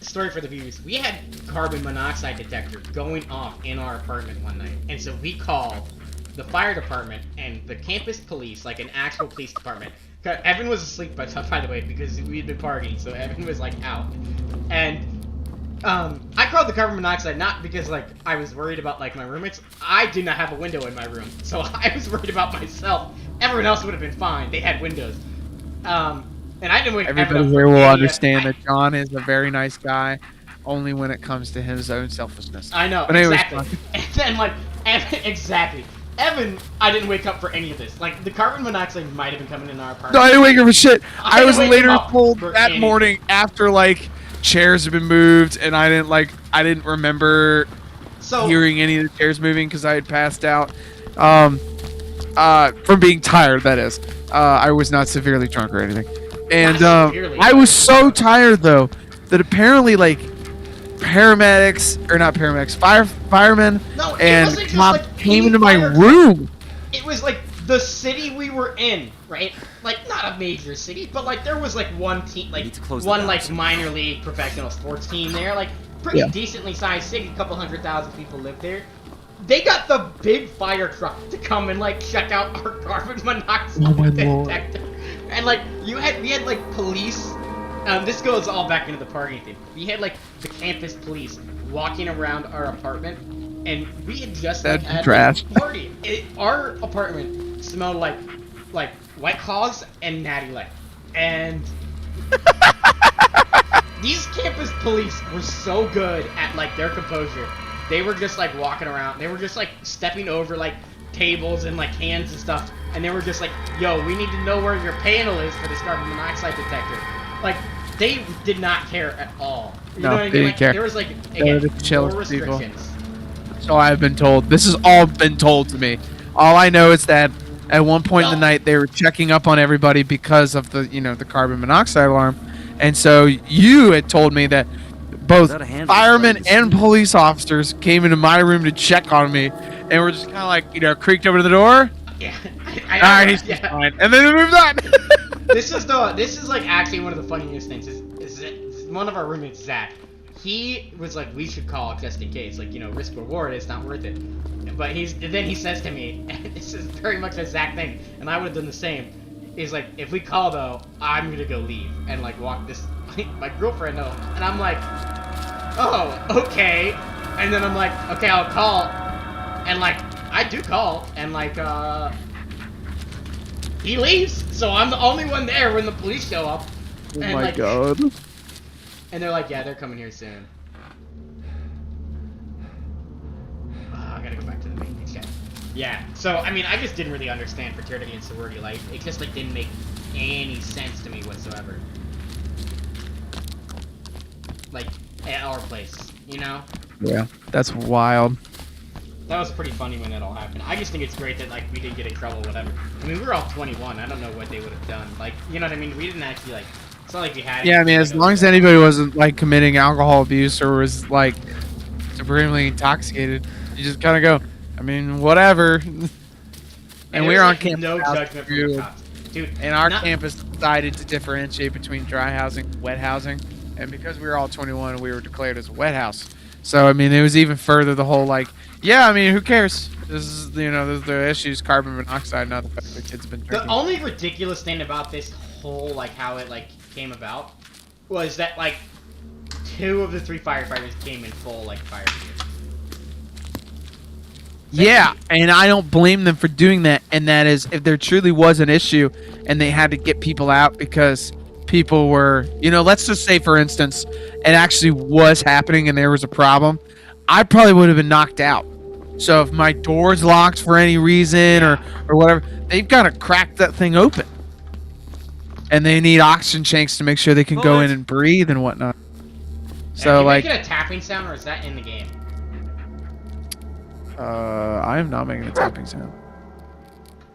story for the viewers. We had carbon monoxide detector going off in our apartment one night, and so we called the fire department and the campus police, like an actual police department. Evan was asleep by the way because we had been partying, so Evan was like out. And I called the carbon monoxide not because like I was worried about like my roommates. I did not have a window in my room, so I was worried about myself. Everyone else would have been fine. They had windows. And I didn't wake Everybody Evan up here for will any- understand that John is a very nice guy, only when it comes to his own selfishness. I know, But anyways, exactly. And then like Evan, exactly. Evan, I didn't wake up for any of this. Like the carbon monoxide might have been coming in our apartment. No, I didn't wake up for shit. I I was didn't wake later him up told for that anything. morning after like chairs had been moved, and I didn't remember So hearing any of the chairs moving because I had passed out. From being tired, that is. I was not severely drunk or anything. And Not severely. I was so tired though that apparently like firemen No, it and wasn't just, cops like, came any into my fire truck. room. it was like the city we were in, right? Like not a major city, but like there was like one team, like need to close the one doors. like minor league professional sports team there, like pretty Yeah. decently sized city, a couple 100,000 people live there. They got the big fire truck to come and like check out our carbon monoxide Oh my Lord. detector, and like we had like police. This goes all back into the party thing. We had like the campus police walking around our apartment, and we had just like, That's had trash. a party. Our apartment smelled like White Claws and Natty Light, and these campus police were so good at like their composure. They were just like walking around. They were just like stepping over like tables and like cans and stuff, and they were just like, "Yo, we need to know where your panel is for this carbon monoxide detector." Like they did not care at all. You No, know what I mean? they didn't Like, care. There was like They were again just chill more people. restrictions. So I've been told. This has all been told to me. All I know is that at one point in the Well- night they were checking up on everybody because of the carbon monoxide alarm, and so you had told me that both Without a handle, firemen it's starting and to police officers came into my room to check on me, and we're just kind of like creaked over to the door. Yeah, All right, he's just fine, and then we moved on. This is like actually one of the funniest things. Is one of our roommates, Zach. He was like, we should call just in case, like risk reward. It's not worth it. But then he says to me, and this is very much a Zach thing, and I would have done the same. He's like, if we call though, I'm gonna go leave and like walk this my girlfriend home, and I'm like, oh, okay. And then I'm like, okay, I'll call, and like I do call, and like he leaves, so I'm the only one there when the police show up. Oh And, my like, god. And they're like, yeah, they're coming here soon. I gotta go back to the main chat. Yeah, so, I mean, I just didn't really understand fraternity and sorority life. It just, like, didn't make any sense to me whatsoever. Like, at our place, you know? Yeah, that's wild. That was pretty funny when that all happened. I just think it's great that, like, we didn't get in trouble, whatever. I mean, we were all 21. I don't know what they would have done. Like, you know what I mean? We didn't actually, like, it's not like we had... Yeah, I mean, as long as anybody wasn't like committing alcohol abuse or was like supremely intoxicated, you just kind of go, I mean, whatever. And we were on campus. No house judgment from review, the cops. Dude, and our not- campus decided to differentiate between dry housing and wet housing. And because we were all 21, we were declared as a wet house. So, I mean, it was even further the whole like, yeah, I mean, who cares? This is, the issues, carbon monoxide, not the fact that kids have been drinking. The only ridiculous thing about this whole, like, how it, like, came about was that, like, 2 of the 3 firefighters came in full, like, fire gear. Yeah, and I don't blame them for doing that. And that is, if there truly was an issue and they had to get people out because people were, let's just say, for instance, it actually was happening and there was a problem, I probably would have been knocked out. So if my door's locked for any reason or whatever, they've got to crack that thing open. And they need oxygen tanks to make sure they can go in and breathe and whatnot. So, can like, you make it a tapping sound, or is that in the game? I am not making a tapping sound.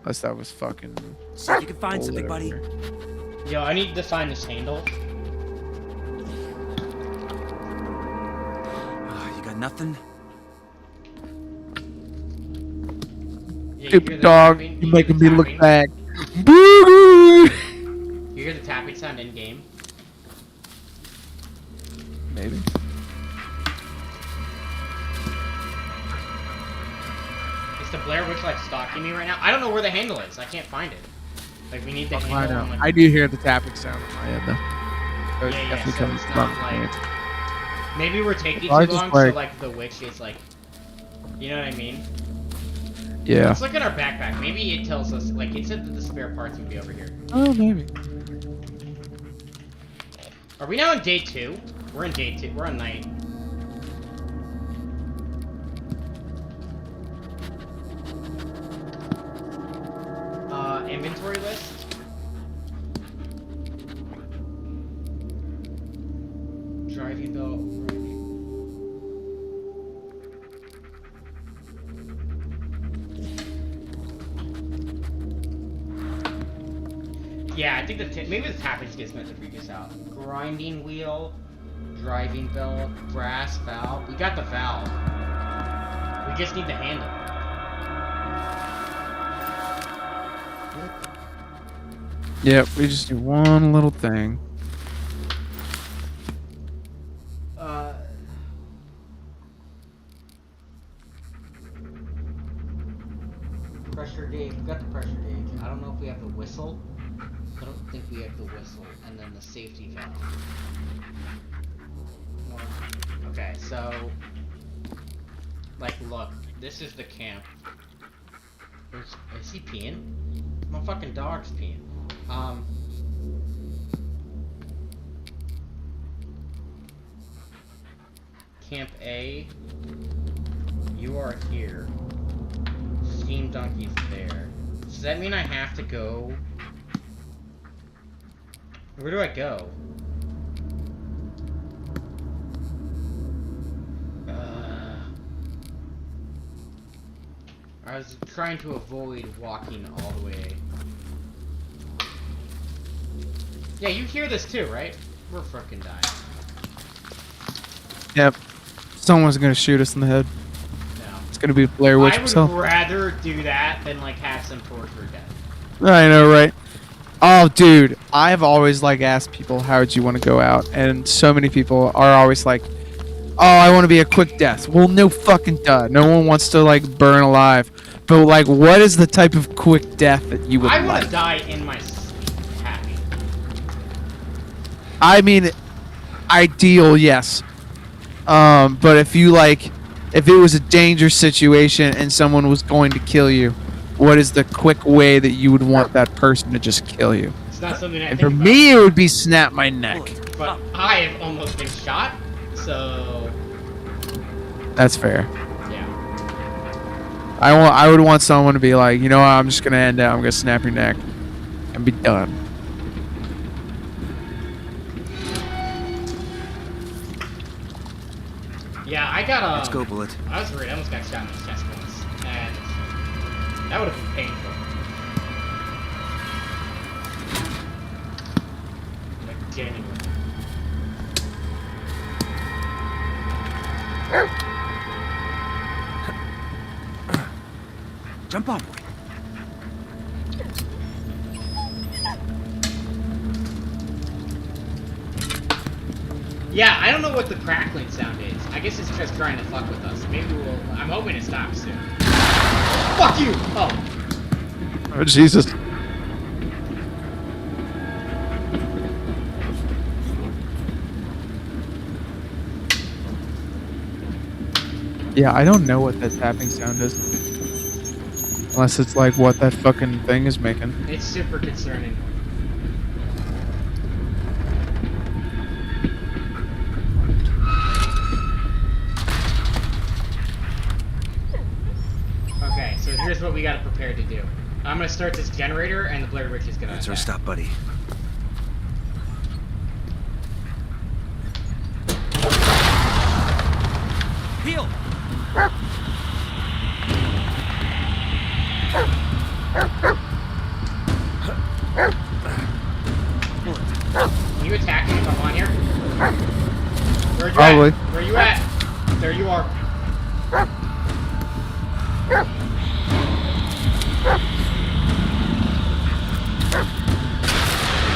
Unless that was fucking. See if you can find something, buddy. Yo, I need to find this handle. You got nothing? Yeah, Stupid dog, you're making me look bad. You hear the tapping sound in game? Maybe. Is the Blair Witch like stalking me right now? I don't know where the handle is. I can't find it. Like we need the handle. I know. Like, I do hear the tapping sound on my end though. So it's Yeah, definitely so coming it's from not my end. maybe we're taking Well, I too just long, like- so like the witch is like, you know what I mean? Yeah. Let's look at our backpack. Maybe it tells us, like it said that the spare parts would be over here. Oh, maybe. Are we now on day 2? We're in day 2. We're on night. Inventory list. Driving belt. Yeah, I think maybe the tapping gets meant to freak us out. Grinding wheel, driving belt, brass valve. We got the valve. We just need the handle. Yep, we just do one little thing. Pressure gauge. We got the pressure gauge. I don't know if we have the whistle. I don't think we have the whistle. And then the safety valve. Okay, so... Like, look. This is the camp. Is he peeing? My fucking dog's peeing. Camp A. You are here. Steam Donkey's there. Does that mean I have to go? Where do I go? I was trying to avoid walking all the way. Yeah, you hear this too, right? We're frickin' dying. Yep. Someone's gonna shoot us in the head. No. It's gonna be Blair Witch I would himself. rather do that than like have some torture death. I know, right? Oh, dude, I've always like asked people, how would you want to go out? And so many people are always like, oh, I want to be a quick death. Well, no fucking duh. No one wants to like burn alive. But like, what is the type of quick death that you would I want like? to die in my sleep, happy. I mean, ideal, yes. But if you like, if it was a dangerous situation and someone was going to kill you, what is the quick way that you would want that person to just kill you? It's not something I And think for about, me, it would be snap my neck. but I have almost been shot, so That's fair. yeah. I would want someone to be like, you know what, I'm just gonna end it. I'm gonna snap your neck and be done. Yeah, I got Let's go, Bullet. I was worried. I almost got shot in the chest once, and that would have been painful. Like genuine. Jump on, boy. Yeah, I don't know what the crackling sound is. I guess it's just trying to fuck with us. Maybe we'll. I'm hoping it stops soon. Fuck you! Oh. Oh, Jesus. Yeah, I don't know what that tapping sound is. Unless it's like what that fucking thing is making. It's super concerning. Okay, so here's what we gotta prepare to do. I'm gonna start this generator, and the Blair Witch is gonna That's our attack. stop, buddy. Heal! Can you attack me if I'm on here? Where you Probably. at? Where you at? There you are.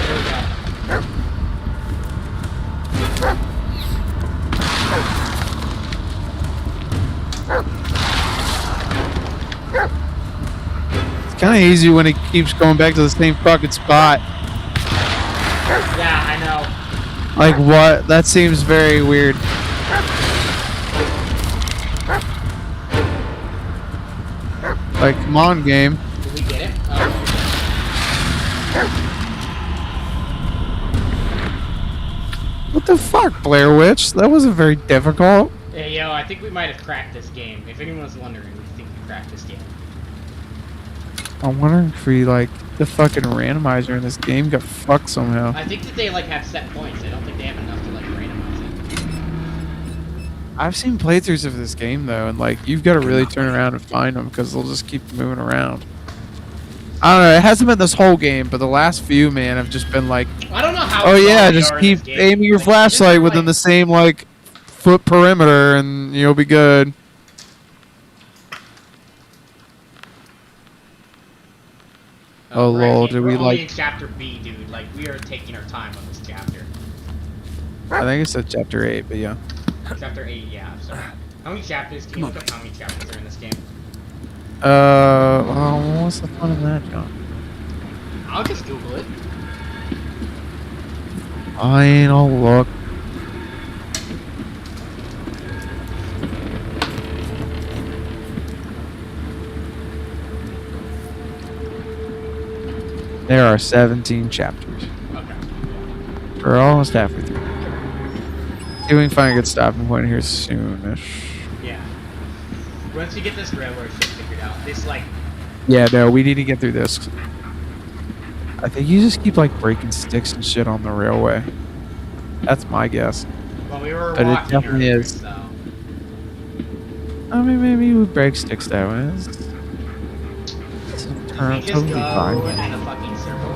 There we go. It's kind of easy when it keeps going back to the same fucking spot. Yeah, I know. Like what? That seems very weird. Like, come on, game. Did we get it? Oh, What the fuck, Blair Witch? That wasn't very difficult. hey, yo, I think we might have cracked this game. If anyone's wondering, we think we cracked this game. I'm wondering if we, like, the fucking randomizer in this game got fucked somehow. I think that they, like, have set points. I don't think they have enough to, like, randomize it. I've seen playthroughs of this game, though, and, like, you've got to really turn around and find them because they'll just keep moving around. I don't know, it hasn't been this whole game, but the last few, man, have just been like, I don't know how. oh yeah, strong they just are in keep this game. aiming your Like, flashlight they're, within like- the same, like, foot perimeter and you'll be good. Oh, we're lol, in- did we're we, only like- in chapter B, dude. Like, we are taking our time on this chapter. I think it said chapter 8, but yeah. Chapter 8, yeah, I'm sorry. How many chapters? Can you look up how many chapters are in this game? Well, what's the fun of that, John? I'll just Google it. Fine, I'll look. There are 17 chapters. Okay. We're almost halfway through. See if we can find a good stopping point here soonish. Yeah. Once you get this railroad shit figured out, this, like, Yeah, no, we need to get through this. I think you just keep like breaking sticks and shit on the railway. That's my guess. well, we were But it walking definitely earlier, is. so. I mean, maybe we break sticks that way. It's We just totally go fine. in a fucking circle.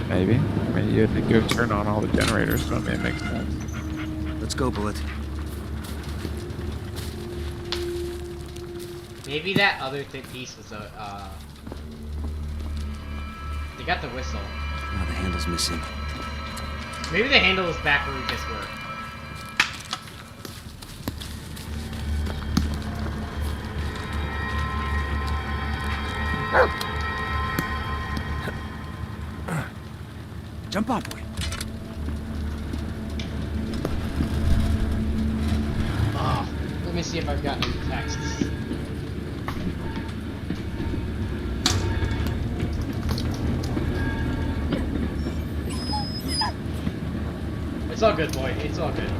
Maybe. I mean, you have to go turn on all the generators, so I mean, it makes sense. Let's go, Bullet. Maybe that other piece was a, They got the whistle. Oh, the handle's missing. Maybe the handle was back where we just were. Jump on, boy. Oh, let me see if I've gotten any texts. It's all good, boy. It's all good.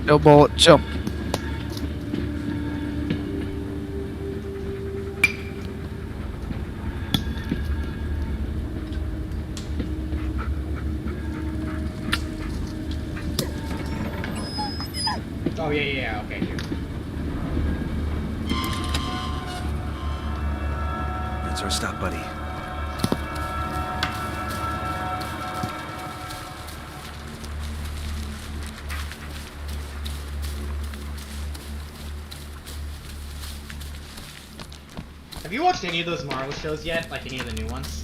No bullet, jump. Oh, yeah, okay, here. That's our stop, buddy. Have you watched any of those Marvel shows yet? Like any of the new ones?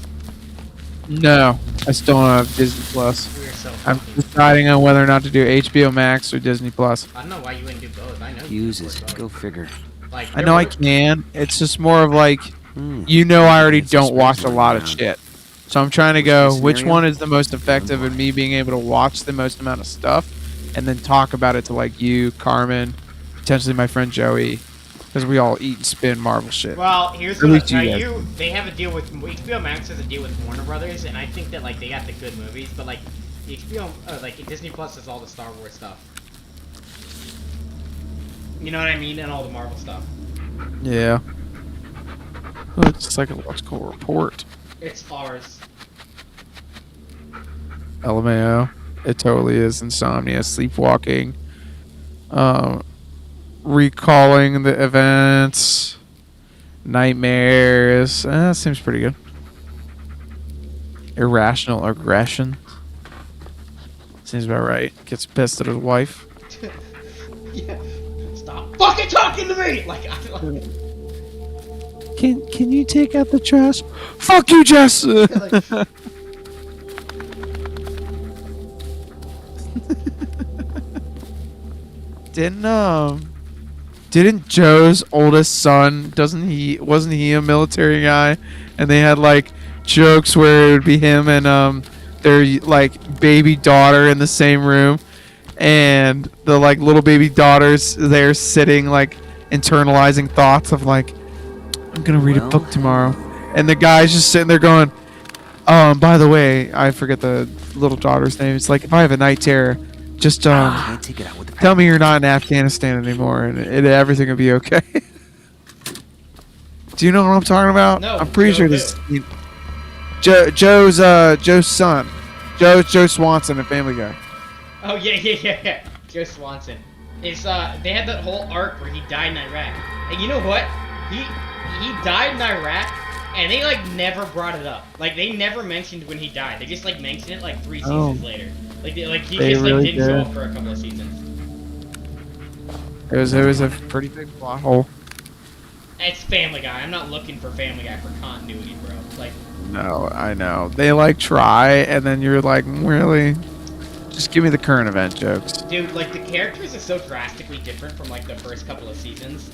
No, I still don't have Disney Plus. We are so I'm fucking... deciding on whether or not to do HBO Max or Disney Plus. I don't know why you wouldn't do both. I know you Use can it. afford Go both. figure. Like, I there know I were- can. It's just more of like, Hmm. you know, I already It's just don't watch a running lot of around. shit. So I'm trying to Worst go, case which scenario? one is the most effective in me being able to watch the most amount of stuff? and then talk about it to like you, Carmen, potentially my friend Joey, because we all eat and spin Marvel shit. Well, here's At what least now you guys. they have a deal with HBO Max has a deal with Warner Brothers, and I think that like they got the good movies, but like HBO like Disney Plus has all the Star Wars stuff. You know what I mean, and all the Marvel stuff. Yeah. Oh, it's psychological report. It's ours. LMAO. It totally is insomnia, sleepwalking, recalling the events, nightmares. Seems pretty good. Irrational aggression. Seems about right. Gets pissed at his wife. Yeah. Stop fucking talking to me! Like, Can you take out the trash? Fuck you, Jess! Didn't Joe's oldest son, wasn't he a military guy? And they had like jokes where it would be him and their like baby daughter in the same room, and the like little baby daughter's there sitting like internalizing thoughts of like, I'm gonna read a book tomorrow, and the guy's just sitting there going, by the way, I forget the little daughter's name. It's like, if I have a night terror, just Can't take it out with the tell me you're not in Afghanistan anymore, and everything will be okay. Do you know what I'm talking about? No, I'm pretty Joe sure this Joe's son, Joe Swanson in Family Guy. oh yeah. Joe Swanson. It's they had that whole arc where he died in Iraq, and you know what? He died in Iraq, and they like never brought it up. Like they never mentioned when he died. They just like mentioned it like 3 seasons later. Like he They just like really didn't show did. up for a couple of seasons. It was a pretty big plot hole. It's Family Guy. I'm not looking for Family Guy for continuity, bro. Like, No, I know. They like try, and then you're like, really? Just give me the current event jokes. dude, like the characters are so drastically different from like the first couple of seasons.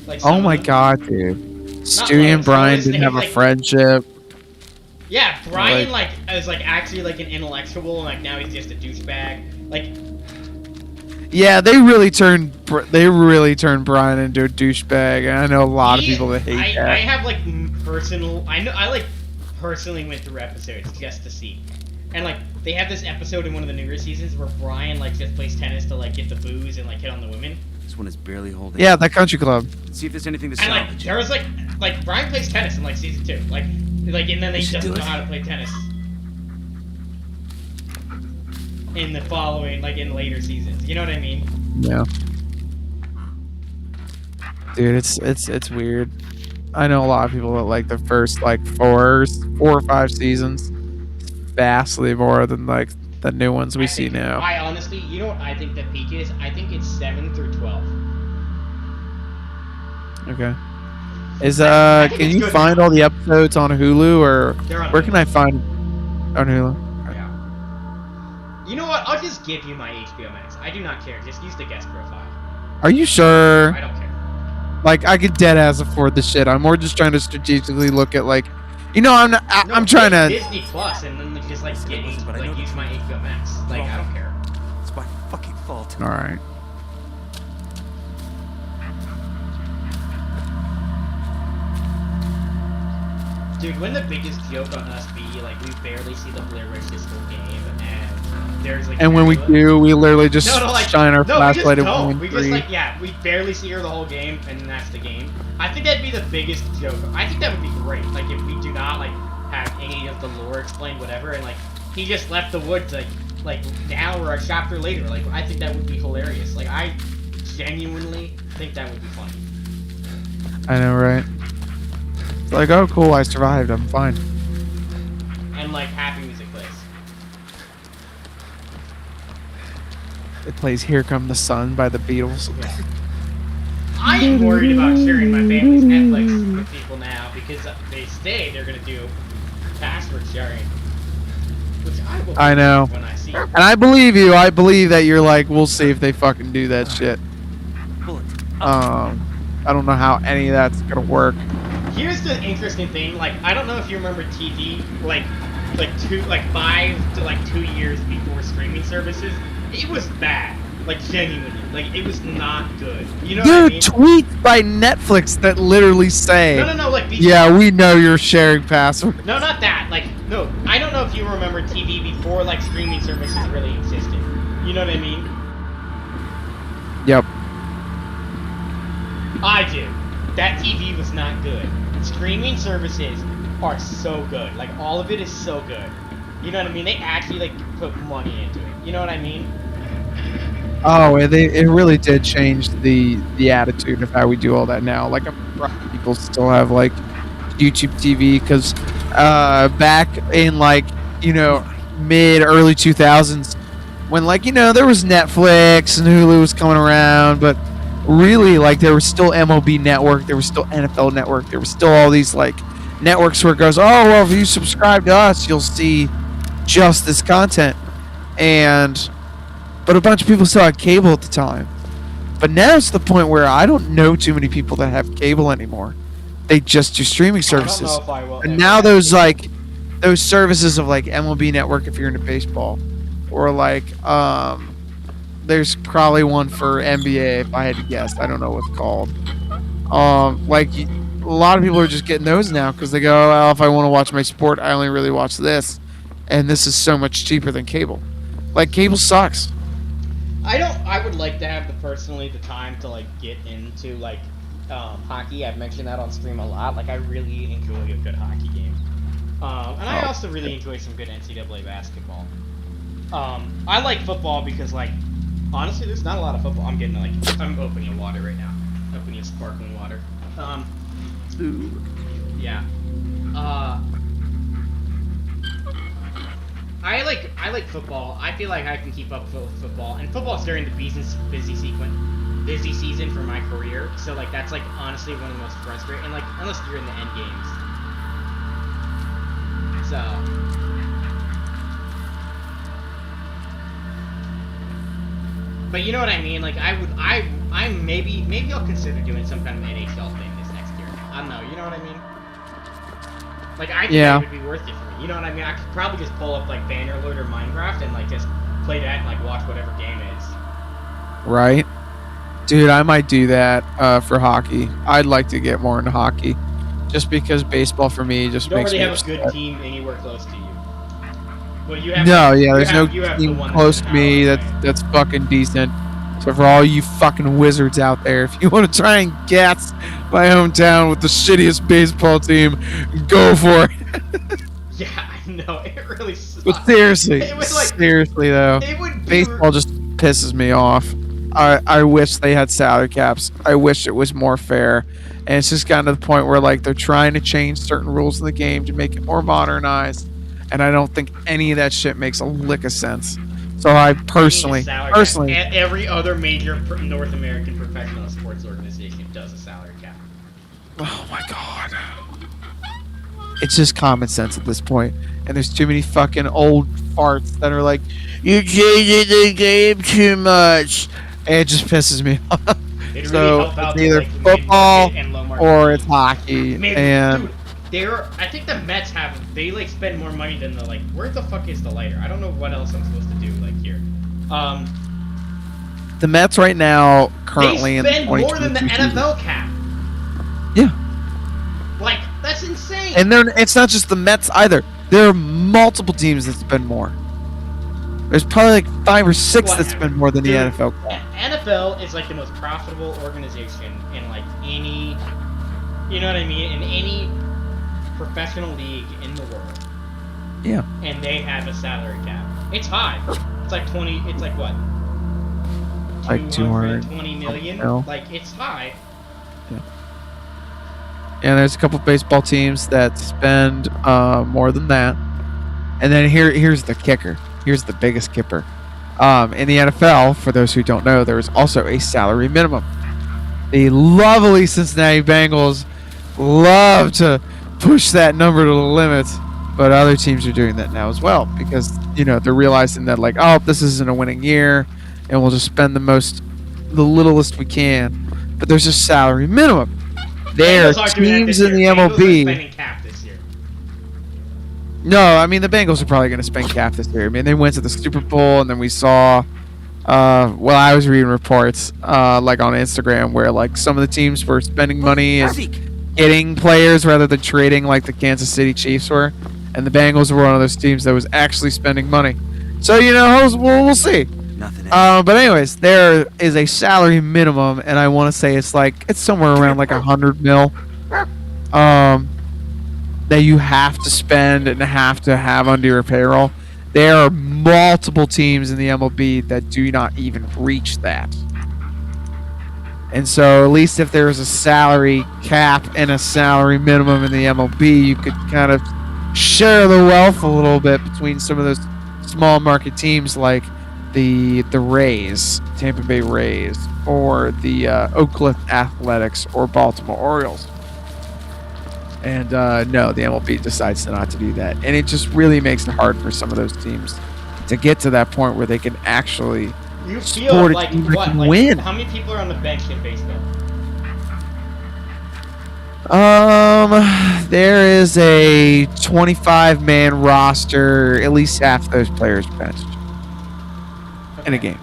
Like, some Oh of my them- god, dude. Stewie and Brian Lois, didn't they have a like- friendship. Yeah, Brian like is like actually like an intellectual, and like now he's just a douchebag. Like, Yeah, they really turned Brian into a douchebag, and I know a lot of people that hate I that. have like personal. I like personally went through episodes just to see, and like they have this episode in one of the newer seasons where Brian like just plays tennis to like get the booze and like hit on the women. This one is barely holding. Yeah, that country club. See if there's anything to And like salvage. there was like Brian plays tennis in like season 2, like and then he should doesn't do know it. how to play tennis. In the following, like in later seasons, you know what I mean? Yeah. Dude, it's weird. I know a lot of people that like the first like 4 or 5 seasons vastly more than like the new ones we see now. I honestly, you know what I think the peak is? I think it's 7 through 12. Okay. Is I think can it's you good. find all the episodes on Hulu, or They're on where can Hulu. I find on Hulu? Yeah. You know what? I'll just give you my HBO Max. I do not care. Just use the guest profile. Are you sure? I don't care. Like, I could dead ass afford the shit. I'm more just trying to strategically look at like, you know, I'm not, No, I'm trying get to. Disney Plus and then just like get But I know use the my HBO Max. Like I don't care. It's my fucking fault. All right. Dude, when the biggest joke on us be like we barely see the Blair Witch this whole game, and there's like. And when we do, we literally just like shine our no, flashlight we at just don't. one We just three. like we barely see her the whole game, and then that's the game. I think that'd be the biggest joke. I think that would be great. Like if we do not like have any of the lore explained, whatever, and like he just left the woods like an hour or a chapter later. Like I think that would be hilarious. Like I genuinely think that would be funny. I know, right? It's like, oh, cool, I survived. I'm fine. And like happy music plays. It plays "Here Come the Sun" by the Beatles. I am worried about sharing my family's Netflix with people now because they say they're gonna do password sharing, which I will. I know. When I see it. And I believe you. I believe that you're like, we'll see if they fucking do that shit. Bullet. I don't know how any of that's gonna work. Here's the interesting thing. Like I don't know if you remember TV. Like like 5 to like 2 years before streaming services, it was bad. Like genuinely, like it was not good. You know what I mean? Tweets by Netflix that literally say, No, like yeah, we know you're sharing password. No, not that. Like, no, I don't know if you remember TV before like streaming services really existed. You know what I mean? Yep. I do. That TV was not good. Streaming services are so good. Like, all of it is so good. You know what I mean? They actually like put money into it. You know what I mean? Oh, it really did change the attitude of how we do all that now. Like, people still have like YouTube TV because back in like mid early 2000s when like there was Netflix and Hulu was coming around, but really like there was still MLB Network, there was still NFL Network, there was still all these like networks where it goes, oh well, if you subscribe to us, you'll see just this content. But a bunch of people still had cable at the time. But now it's the point where I don't know too many people that have cable anymore. They just do streaming services. I don't know if I will And ever now have those cable. like those services of like MLB Network if you're into baseball, or like there's probably one for NBA if I had to guess. I don't know what it's called. A lot of people are just getting those now because they go, well, if I want to watch my sport, I only really watch this, and this is so much cheaper than cable. Like cable sucks. I would like to have the time to like get into like hockey. I've mentioned that on stream a lot. Like I really enjoy a good hockey game. And I also really enjoy some good NCAA basketball. I like football because like honestly there's not a lot of football. I'm opening water right now. Opening sparkling water. Yeah. I like football. I feel like I can keep up with football, and football's during the busy season for my career. So like that's like honestly one of the most frustrating. And like unless you're in the end games. So. But you know what I mean? Like maybe I'll consider doing some kind of NHL thing this next year. I don't know. You know what I mean? Like I think it would be worth it for me. You know what I mean? I could probably just pull up like Bannerlord or Minecraft and like just play that and like watch whatever game it is. Right? Dude, I might do that for hockey. I'd like to get more into hockey. Just because baseball for me just You don't makes really me have a good upset. team anywhere close to you. Well, you have. No, yeah, you there's have- no you have the team one close that's to me an hour that's fucking decent. So for all you fucking wizards out there, if you want to try and gas my hometown with the shittiest baseball team, go for it. Yeah, I know. It really sucks. But seriously, It was like- seriously though, It would be baseball just pisses me off. I wish they had salary caps. I wish it was more fair. And it's just gotten to the point where like they're trying to change certain rules in the game to make it more modernized. And I don't think any of that shit makes a lick of sense. So I personally, every other major North American professional sports organization does a salary cap. oh my god, it's just common sense at this point. And there's too many fucking old farts that are like, you changing the game too much. And it just pisses me off. It'd So really help out it's the, either like, football mid-market and low-market or teams. it's hockey. Maybe, And dude, I think the Mets they like spend more money than the like. Where the fuck is the lighter? I don't know what else I'm supposed to do like here. the Mets right now currently They in the spend more than the 2022 season. NFL cap. Yeah. Like that's insane. And it's not just the Mets either. There are multiple teams that spend more. There's probably like 5 or 6 that Whatever. spend more than the Dude, NFL. NFL is like the most profitable organization in like any, you know what I mean, in any professional league in the world. Yeah. And they have a salary cap. It's high. It's like 20. It's like what? Like 220 million. No. Like it's high. And there's a couple of baseball teams that spend more than that. And then here's the kicker. Here's the biggest kicker. In the NFL, for those who don't know, there is also a salary minimum. The lovely Cincinnati Bengals love to push that number to the limit, but other teams are doing that now as well because they're realizing that like, oh, this isn't a winning year, and we'll just spend the littlest we can. But there's a salary minimum. There are Bengals aren't doing that teams this in the year. Bengals are MLB. spending cap this year. No, I mean the Bengals are probably going to spend cap this year. I mean they went to the Super Bowl, and then we saw. Well, I was reading reports like on Instagram where like some of the teams were spending money and getting players rather than trading, like the Kansas City Chiefs were, and the Bengals were one of those teams that was actually spending money. So we'll see. Nothing else. But anyways, there is a salary minimum, and I want to say it's somewhere around like 100 mil. That you have to spend and have to have under your payroll. There are multiple teams in the MLB that do not even reach that. And so at least if there was a salary cap and a salary minimum in the MLB, you could kind of share the wealth a little bit between some of those small market teams like the Rays, Tampa Bay Rays, or the Oakland Athletics or Baltimore Orioles. And no, the MLB decides not to do that. And it just really makes it hard for some of those teams to get to that point where they can actually You feel support a like team that what? can Like, win. how many people are on the bench in baseball? There is a 25-man roster. At least half those players benched in a game.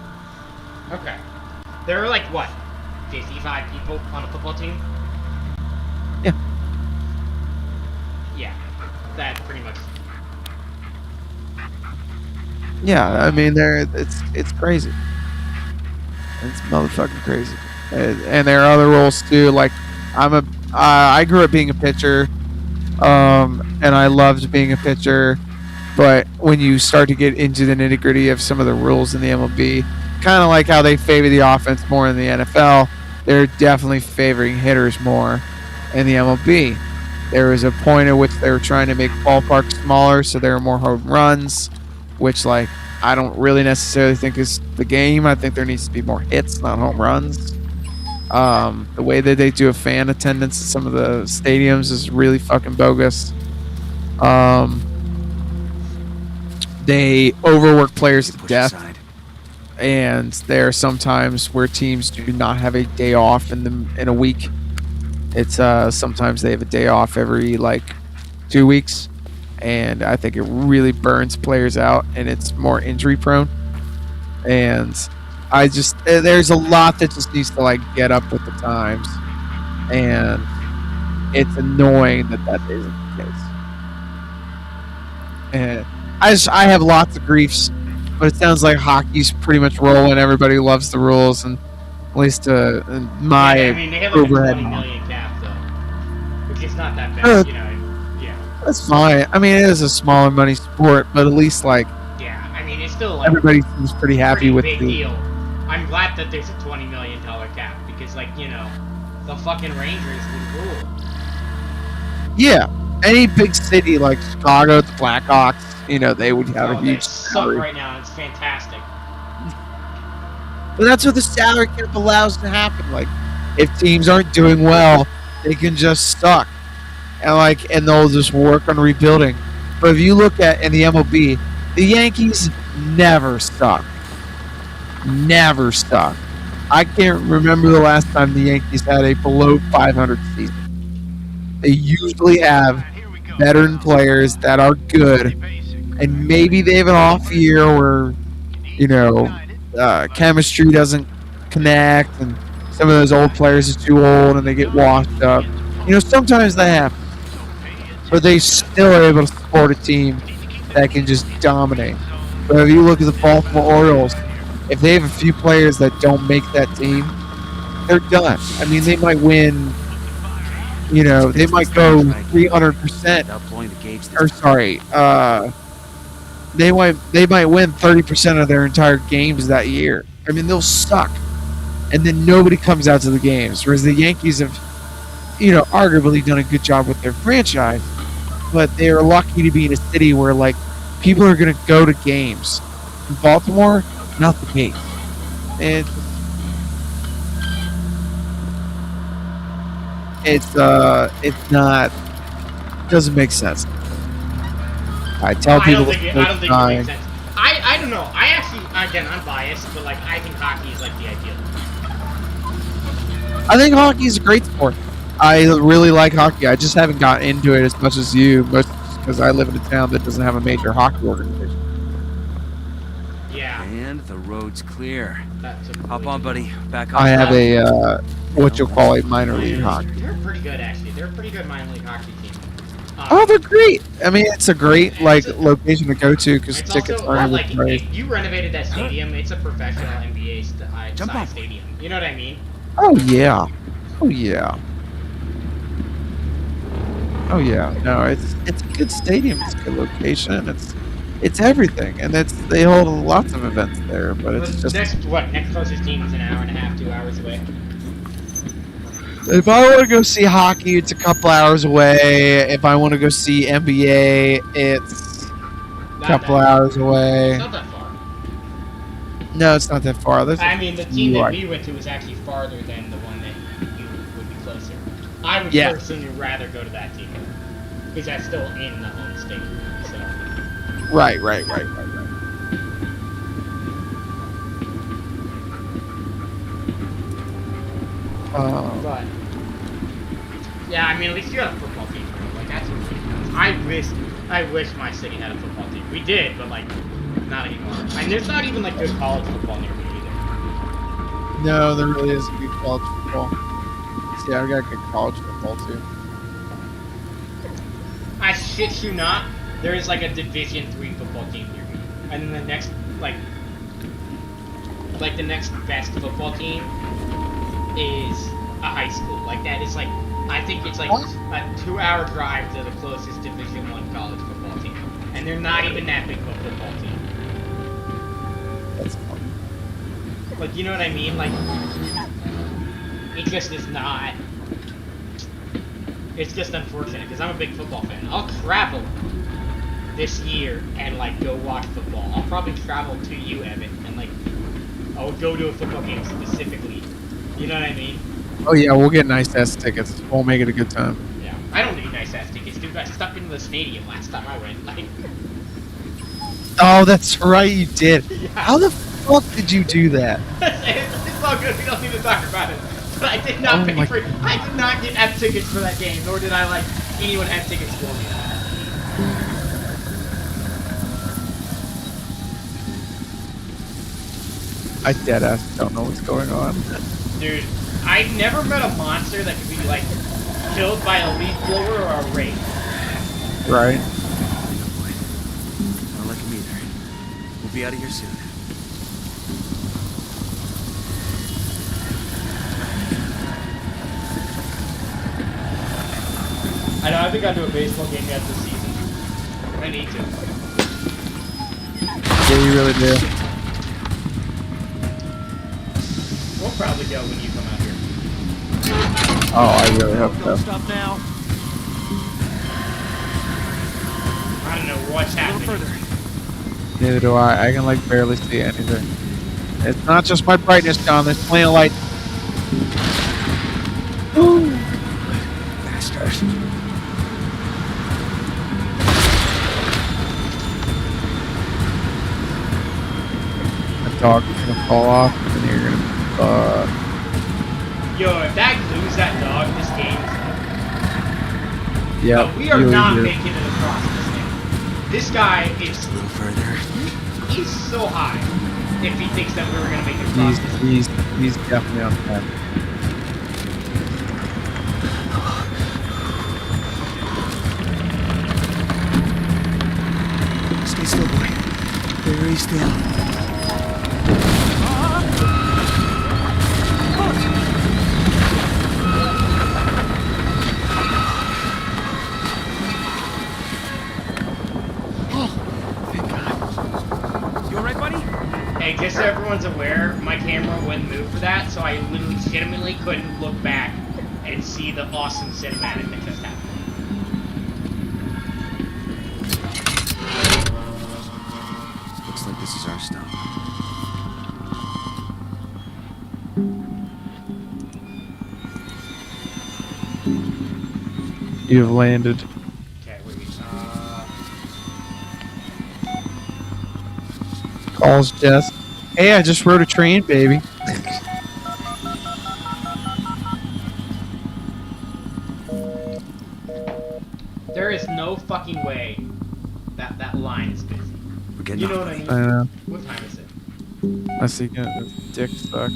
Okay. There are like what? 55 people on a football team? Yeah. Yeah. That pretty much. Yeah, I mean, it's crazy. It's motherfucking crazy. And there are other roles too. Like I grew up being a pitcher, and I loved being a pitcher. But when you start to get into the nitty gritty of some of the rules in the MLB, kind of like how they favor the offense more in the NFL, they're definitely favoring hitters more in the MLB. There was a point at which they were trying to make ballparks smaller so there were more home runs, which like I don't really necessarily think is the game. I think there needs to be more hits, not home runs. The way that they do a fan attendance at some of the stadiums is really fucking bogus. They overwork players to Push death, aside. and there are some times where teams do not have a day off in a week. It's sometimes they have a day off every like 2 weeks, and I think it really burns players out, and it's more injury prone. And there's a lot that just needs to like get up with the times, and it's annoying that isn't the case. And I have lots of griefs, but it sounds like hockey's pretty much rolling. Everybody loves the rules, and at least in my Yeah, I mean, they have like a overhead 20 million cap, though. Which is not that bad, Uh, yeah. That's fine. I mean, it is a smaller money sport, but at least like Yeah, I mean, it's still like everybody seems pretty happy with big the. deal. I'm glad that there's a $20 million cap, because, like, the fucking Rangers would rule. Yeah, any big city like Chicago, the Blackhawks, they would have a They huge suck salary. right now, and it's fantastic. But that's what the salary cap allows to happen. Like, if teams aren't doing well, they can just suck, and they'll just work on rebuilding. But if you look at in the MLB, the Yankees never suck. Never suck. I can't remember the last time the Yankees had a below 500 season. They usually have veteran players that are good, and maybe they have an off year where chemistry doesn't connect, and some of those old players are too old and they get washed up. Sometimes that happens, but they still are able to support a team that can just dominate. But if you look at the Baltimore Orioles, if they have a few players that don't make that team, they're done. I mean, they might win. They might go 300%. Without blowing the gauge this Or sorry, they might win 30% of their entire games that year. I mean, they'll suck, and then nobody comes out to the games. Whereas the Yankees have, arguably done a good job with their franchise, but they are lucky to be in a city where like people are going to go to games. In Baltimore, not the case. It's not. Doesn't make sense. I tell I people don't think it it's makes fine. sense. I don't know. I actually, again, I'm biased, but like, I think hockey is like the ideal. I think hockey is a great sport. I really like hockey. I just haven't gotten into it as much as you, mostly because I live in a town that doesn't have a major hockey organization. Yeah. And the road's clear. That's a Hop on, buddy. Back on I have track. a what you'll call a minor league hockey. They're pretty good, actually. They're a pretty good minor league hockey team. Oh, they're great. I mean, it's a great location to go to because It's tickets also, aren't like, right. if you renovated that stadium, it's a professional NBA Jump size up. stadium. You know what I mean? Oh yeah. Oh yeah. Oh yeah. No, it's a good stadium. It's a good location. It's everything, and they hold lots of events there. But it's just next closest team is an hour and a half, 2 hours away. if I want to go see hockey, it's a couple hours away. If I want to go see NBA, it's a couple hours away. It's not that far. No, it's not that far. I mean, the team that we went to was actually farther than the one that you would be closer. I would personally rather go to that team because that's still in the home state. So. Right. But yeah, I mean, at least you got a football team. Like that's what I wish my city had a football team. We did, but like not anymore. And there's not even like good college football near me either. No, there really isn't good college football. Yeah, I got good college football too. I shit you not. There is like a Division III football team near me, and then the next the next best football team is a high school. Like that is like I think it's like a 2-hour drive to the closest Division I college football team, and they're not even that big of a football team. That's funny. Like you know what I mean? Like it just is not. It's just unfortunate because I'm a big football fan. I'll travel this year and like go watch football. I'll probably travel to you, Evan, and like I'll go to a football game specifically. You know what I mean? Oh yeah, we'll get nice ass tickets. We'll make it a good time. Yeah. I don't need nice ass tickets, dude. I got stuck into the stadium last time I went. Like, Oh, that's right, you did. yeah. How the fuck did you do that? It's all good. We don't need to talk about it. But I did not pay for it. I did not have tickets for that game, nor did I like anyone have tickets for me. I deadass don't know what's going on. Dude, I never met a monster that could be like killed by a leaf blower or a wraith. Right? Don't like him either. We'll be out of here soon. I know, I think I'll do a baseball game yet this season. I need to. Yeah, you really do. We'll probably go when you come out here. Oh, I really hope so. Stop now. I don't know what's happening. Neither do I. I can like barely see anything. It's not just my brightness, John. There's plenty of light. Ooh. Bastard. The dog is gonna fall off, and you're gonna. Yo, if that lose that dog, this game is Yeah. but we are not making it across this game. This guy is A little further. he's so high if he thinks that we were gonna make it across this game. He's definitely on that. Stay still, boy. Very still. Hey, just so everyone's aware, my camera wouldn't move for that, so I legitimately couldn't look back and see the awesome cinematic that just happened. Looks like this is our stop. You've landed. Okay, wait. Calls Jess. Hey, I just rode a train, baby. There is no fucking way that line is busy. We're getting You off, know what I buddy. mean? I know. What time is it? Let's see, get his dick sucked.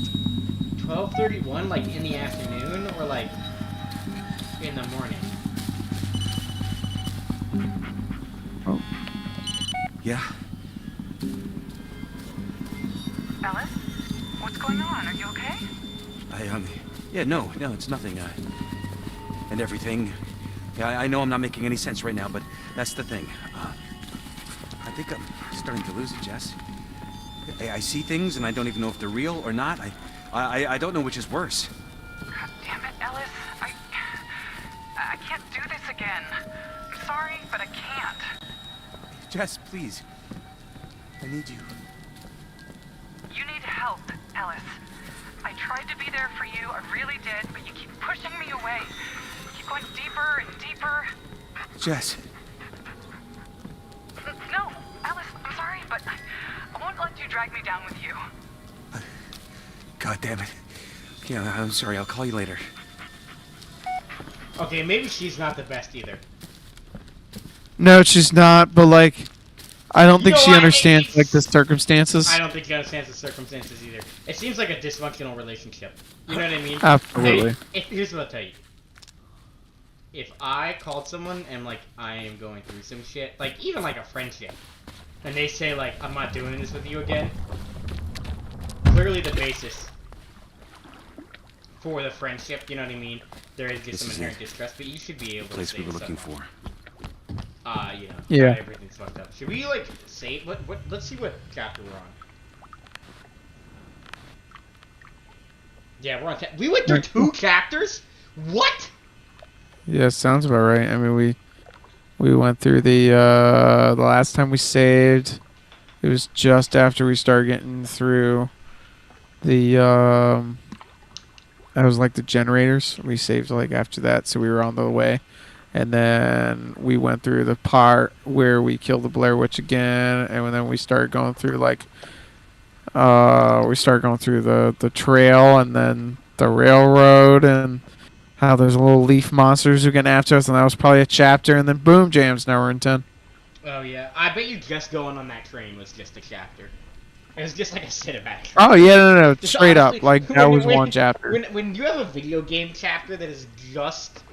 12:31, like in the afternoon, or like in the morning? Yeah. Ellis? What's going on? Are you okay? Yeah, no, it's nothing. And everything. Yeah, I know I'm not making any sense right now, but that's the thing. I think I'm starting to lose it, Jess. I see things, and I don't even know if they're real or not. I don't know which is worse. God damn it, Ellis. I can't do this again. I'm sorry, but I can't. Jess, please. I need you. You need help, Ellis. I tried to be there for you, I really did, but you keep pushing me away. You keep going deeper and deeper. Jess. No, Ellis, I'm sorry, but I won't let you drag me down with you. God damn it. Yeah, I'm sorry. I'll call you later. Okay, maybe she's not the best either. No, she's not. But like, I don't think know she what? understands like the circumstances. I don't think she understands the circumstances either. It seems like a dysfunctional relationship. You know what I mean? Absolutely. Here's what I'll tell you. If I called someone and like I am going through some shit, like even like a friendship, and they say like I'm not doing this with you again, clearly the basis for the friendship, you know what I mean? There is just some inherent distrust, but you should be able to Place say we were looking something. for. You know, Yeah. not everything's fucked up. Should we like save? Let's see what chapter we're on. Yeah, we're on. We went through 2 chapters. What? Yeah, sounds about right. I mean, we went through the last time we saved. It was just after we started getting through the that was like the generators. We saved like after that, so we were on the way. And then we went through the part where we killed the Blair Witch again, and then we started going through like the trail and then the railroad and how there's little leaf monsters who get after us, and that was probably a chapter, and then boom, jams, now we're in 10. Oh yeah, I bet you just going on that train was just a chapter. It was just like a cinematic. Oh yeah, no, Just straight honestly, up, like that was one chapter. When you have a video game chapter that is just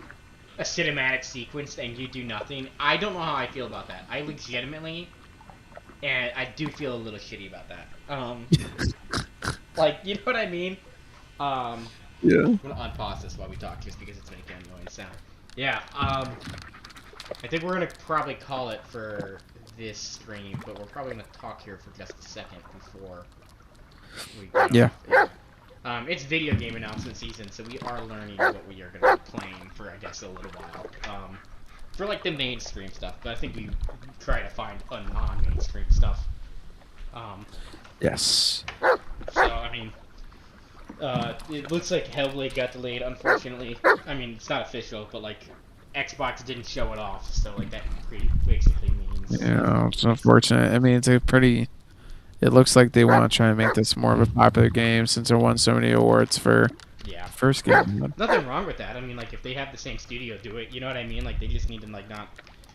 a cinematic sequence and you do nothing, I don't know how I feel about that. I legitimately, and I do feel a little shitty about that. Like, you know what I mean? Yeah. I'm gonna unpause this while we talk, just because it's making annoying sound. Yeah. I think we're gonna probably call it for this stream, but we're probably gonna talk here for just a second before we go. Yeah. It's video game announcement season, so we are learning what we are gonna be playing for, I guess, a little while. For like the mainstream stuff, but I think we try to find a non-mainstream stuff. Yes. So I mean, it looks like Hellblade got delayed, unfortunately. I mean, it's not official, but like Xbox didn't show it off, so like that basically means. Yeah, it's unfortunate. I mean, it's a pretty. It looks like they want to try and make this more of a popular game since it won so many awards for Yeah. first game. Nothing wrong with that. I mean, like if they have the same studio do it, you know what I mean? Like they just need to like not.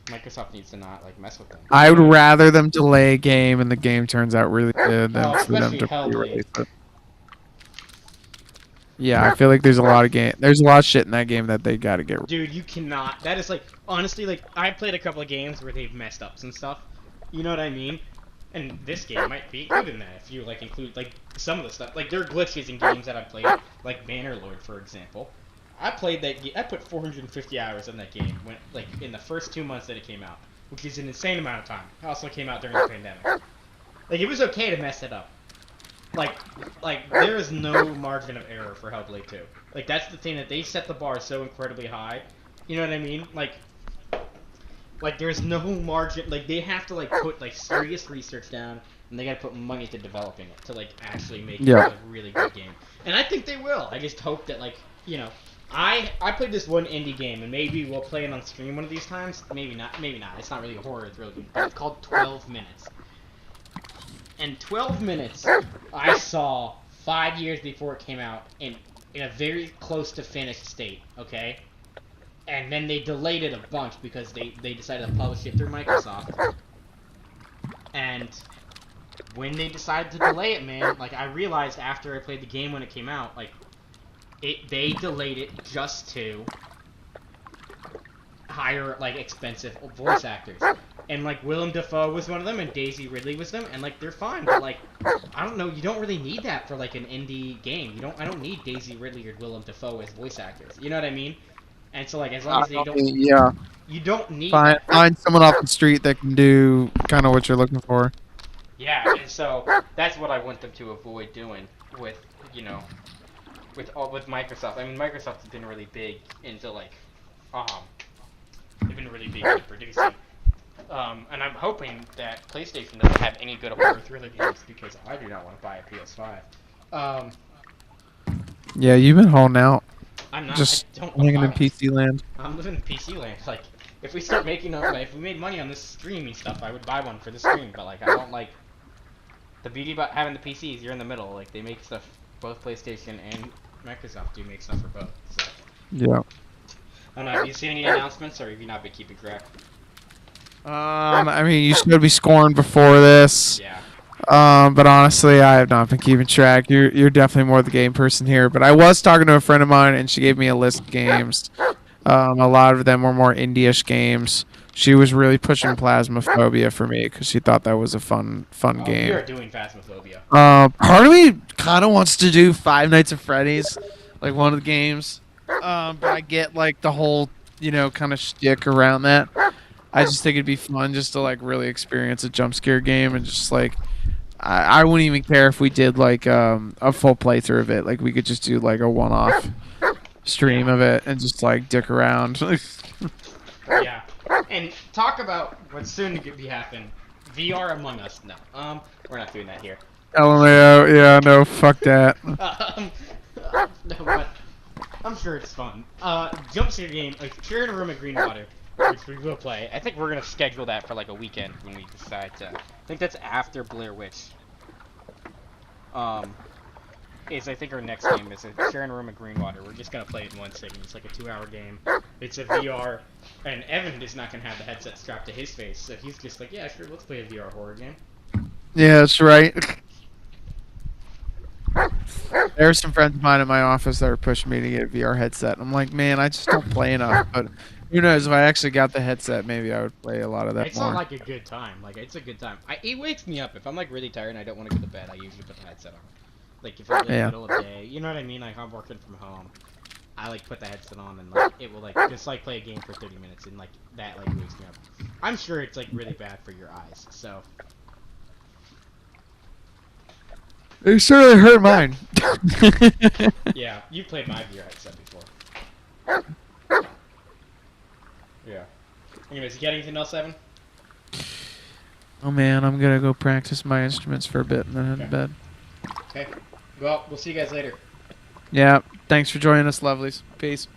Microsoft needs to not like mess with them. I would rather them delay a game and the game turns out really good than for them especially to Hellblade. re-release it. Yeah, I feel like there's a lot of shit in that game that they got to get. Dude, you cannot. That is like honestly, like I played a couple of games where they've messed up some stuff. You know what I mean? And this game might be included in that if you like include like some of the stuff. Like there are glitches in games that I played, like Bannerlord, for example. I played that. I put 450 hours in that game when like in the first 2 months that it came out, which is an insane amount of time. It also came out during the pandemic. Like it was okay to mess it up. Like there is no margin of error for Hellblade 2. Like that's the thing, that they set the bar so incredibly high. You know what I mean? Like there's no margin. Like they have to like put like serious research down, and they gotta put money into developing it to like actually make it a really good game. And I think they will. I just hope that like, you know, I played this one indie game, and maybe we'll play it on stream one of these times. Maybe not. Maybe not. It's not really a horror thriller game, but it's called 12 Minutes. And 12 Minutes, I saw 5 years before it came out in a very close to finished state. Okay. And then they delayed it a bunch because they decided to publish it through Microsoft. And when they decided to delay it, man, like, I realized after I played the game when it came out, like, they delayed it just to hire, like, expensive voice actors. And, like, Willem Dafoe was one of them, and Daisy Ridley was them, and, like, they're fine, but, like, I don't know, you don't really need that for, like, an indie game. I don't need Daisy Ridley or Willem Dafoe as voice actors. You know what I mean? And so, like, as long as they don't... Yeah. You don't need... Find someone off the street that can do kind of what you're looking for. Yeah, and so that's what I want them to avoid doing with, you know, with Microsoft. I mean, Microsoft has been really big into, like, they've been really big into producing. And I'm hoping that PlayStation doesn't have any good horror thriller games because I do not want to buy a PS5. Yeah, you've been holding out. I'm not. Just I don't want hanging to in buy PC land. I'm living in PC land. Like, if we start making, if we made money on this streaming stuff, I would buy one for the stream. But like, I don't like. The beauty about having the PC is you're in the middle. Like, they make stuff. Both PlayStation and Microsoft do make stuff for both. So. Yeah. I don't know. Have you seen any announcements, or have you not been keeping track? I mean, you should be scoring before this. Yeah. But honestly, I have not been keeping track. You're definitely more the game person here. But I was talking to a friend of mine, and she gave me a list of games. A lot of them were more indie-ish games. She was really pushing Plasmophobia for me because she thought that was a fun game. You're doing Phasmophobia. Part of me kind of wants to do Five Nights at Freddy's, like one of the games. But I get like the whole, kind of shtick around that. I just think it'd be fun just to like really experience a jump scare game and just like I wouldn't even care if we did like a full playthrough of it. Like we could just do like a one-off stream of it and just like dick around. Yeah. And talk about what's soon to be happening. VR Among Us. No. We're not doing that here. LMAO, yeah, no, fuck that. No, but I'm sure it's fun. Jump scare game, like Share in a Room at Greenwater, which we will play. I think we're gonna schedule that for like a weekend when we decide to. I think that's after Blair Witch. Is I think our next game is a Share in a Room at Greenwater. We're just gonna play it in one sitting. It's like a 2-hour game. It's a VR, and Evan is not gonna have the headset strapped to his face, so he's just like, yeah, sure, let's play a VR horror game. Yeah, that's right. There are some friends of mine in my office that are pushing me to get a VR headset. I'm like, man, I just don't play enough. But who knows? If I actually got the headset, maybe I would play a lot of that It's more. not like a good time. Like, it's a good time. It wakes me up. If I'm like really tired and I don't want to go to bed, I usually put the headset on. Like, if it's in the middle of the day, you know what I mean? Like, I'm working from home. I like put the headset on and like it will like just like play a game for 30 minutes and like that like wakes me up. I'm sure it's like really bad for your eyes. So. It certainly hurt mine. Yeah, you played my VR headset before. Yeah. Anyways, you got anything else, Evan? Oh man, I'm gonna go practice my instruments for a bit and then head to bed. Okay. Well, we'll see you guys later. Yeah, thanks for joining us, lovelies. Peace.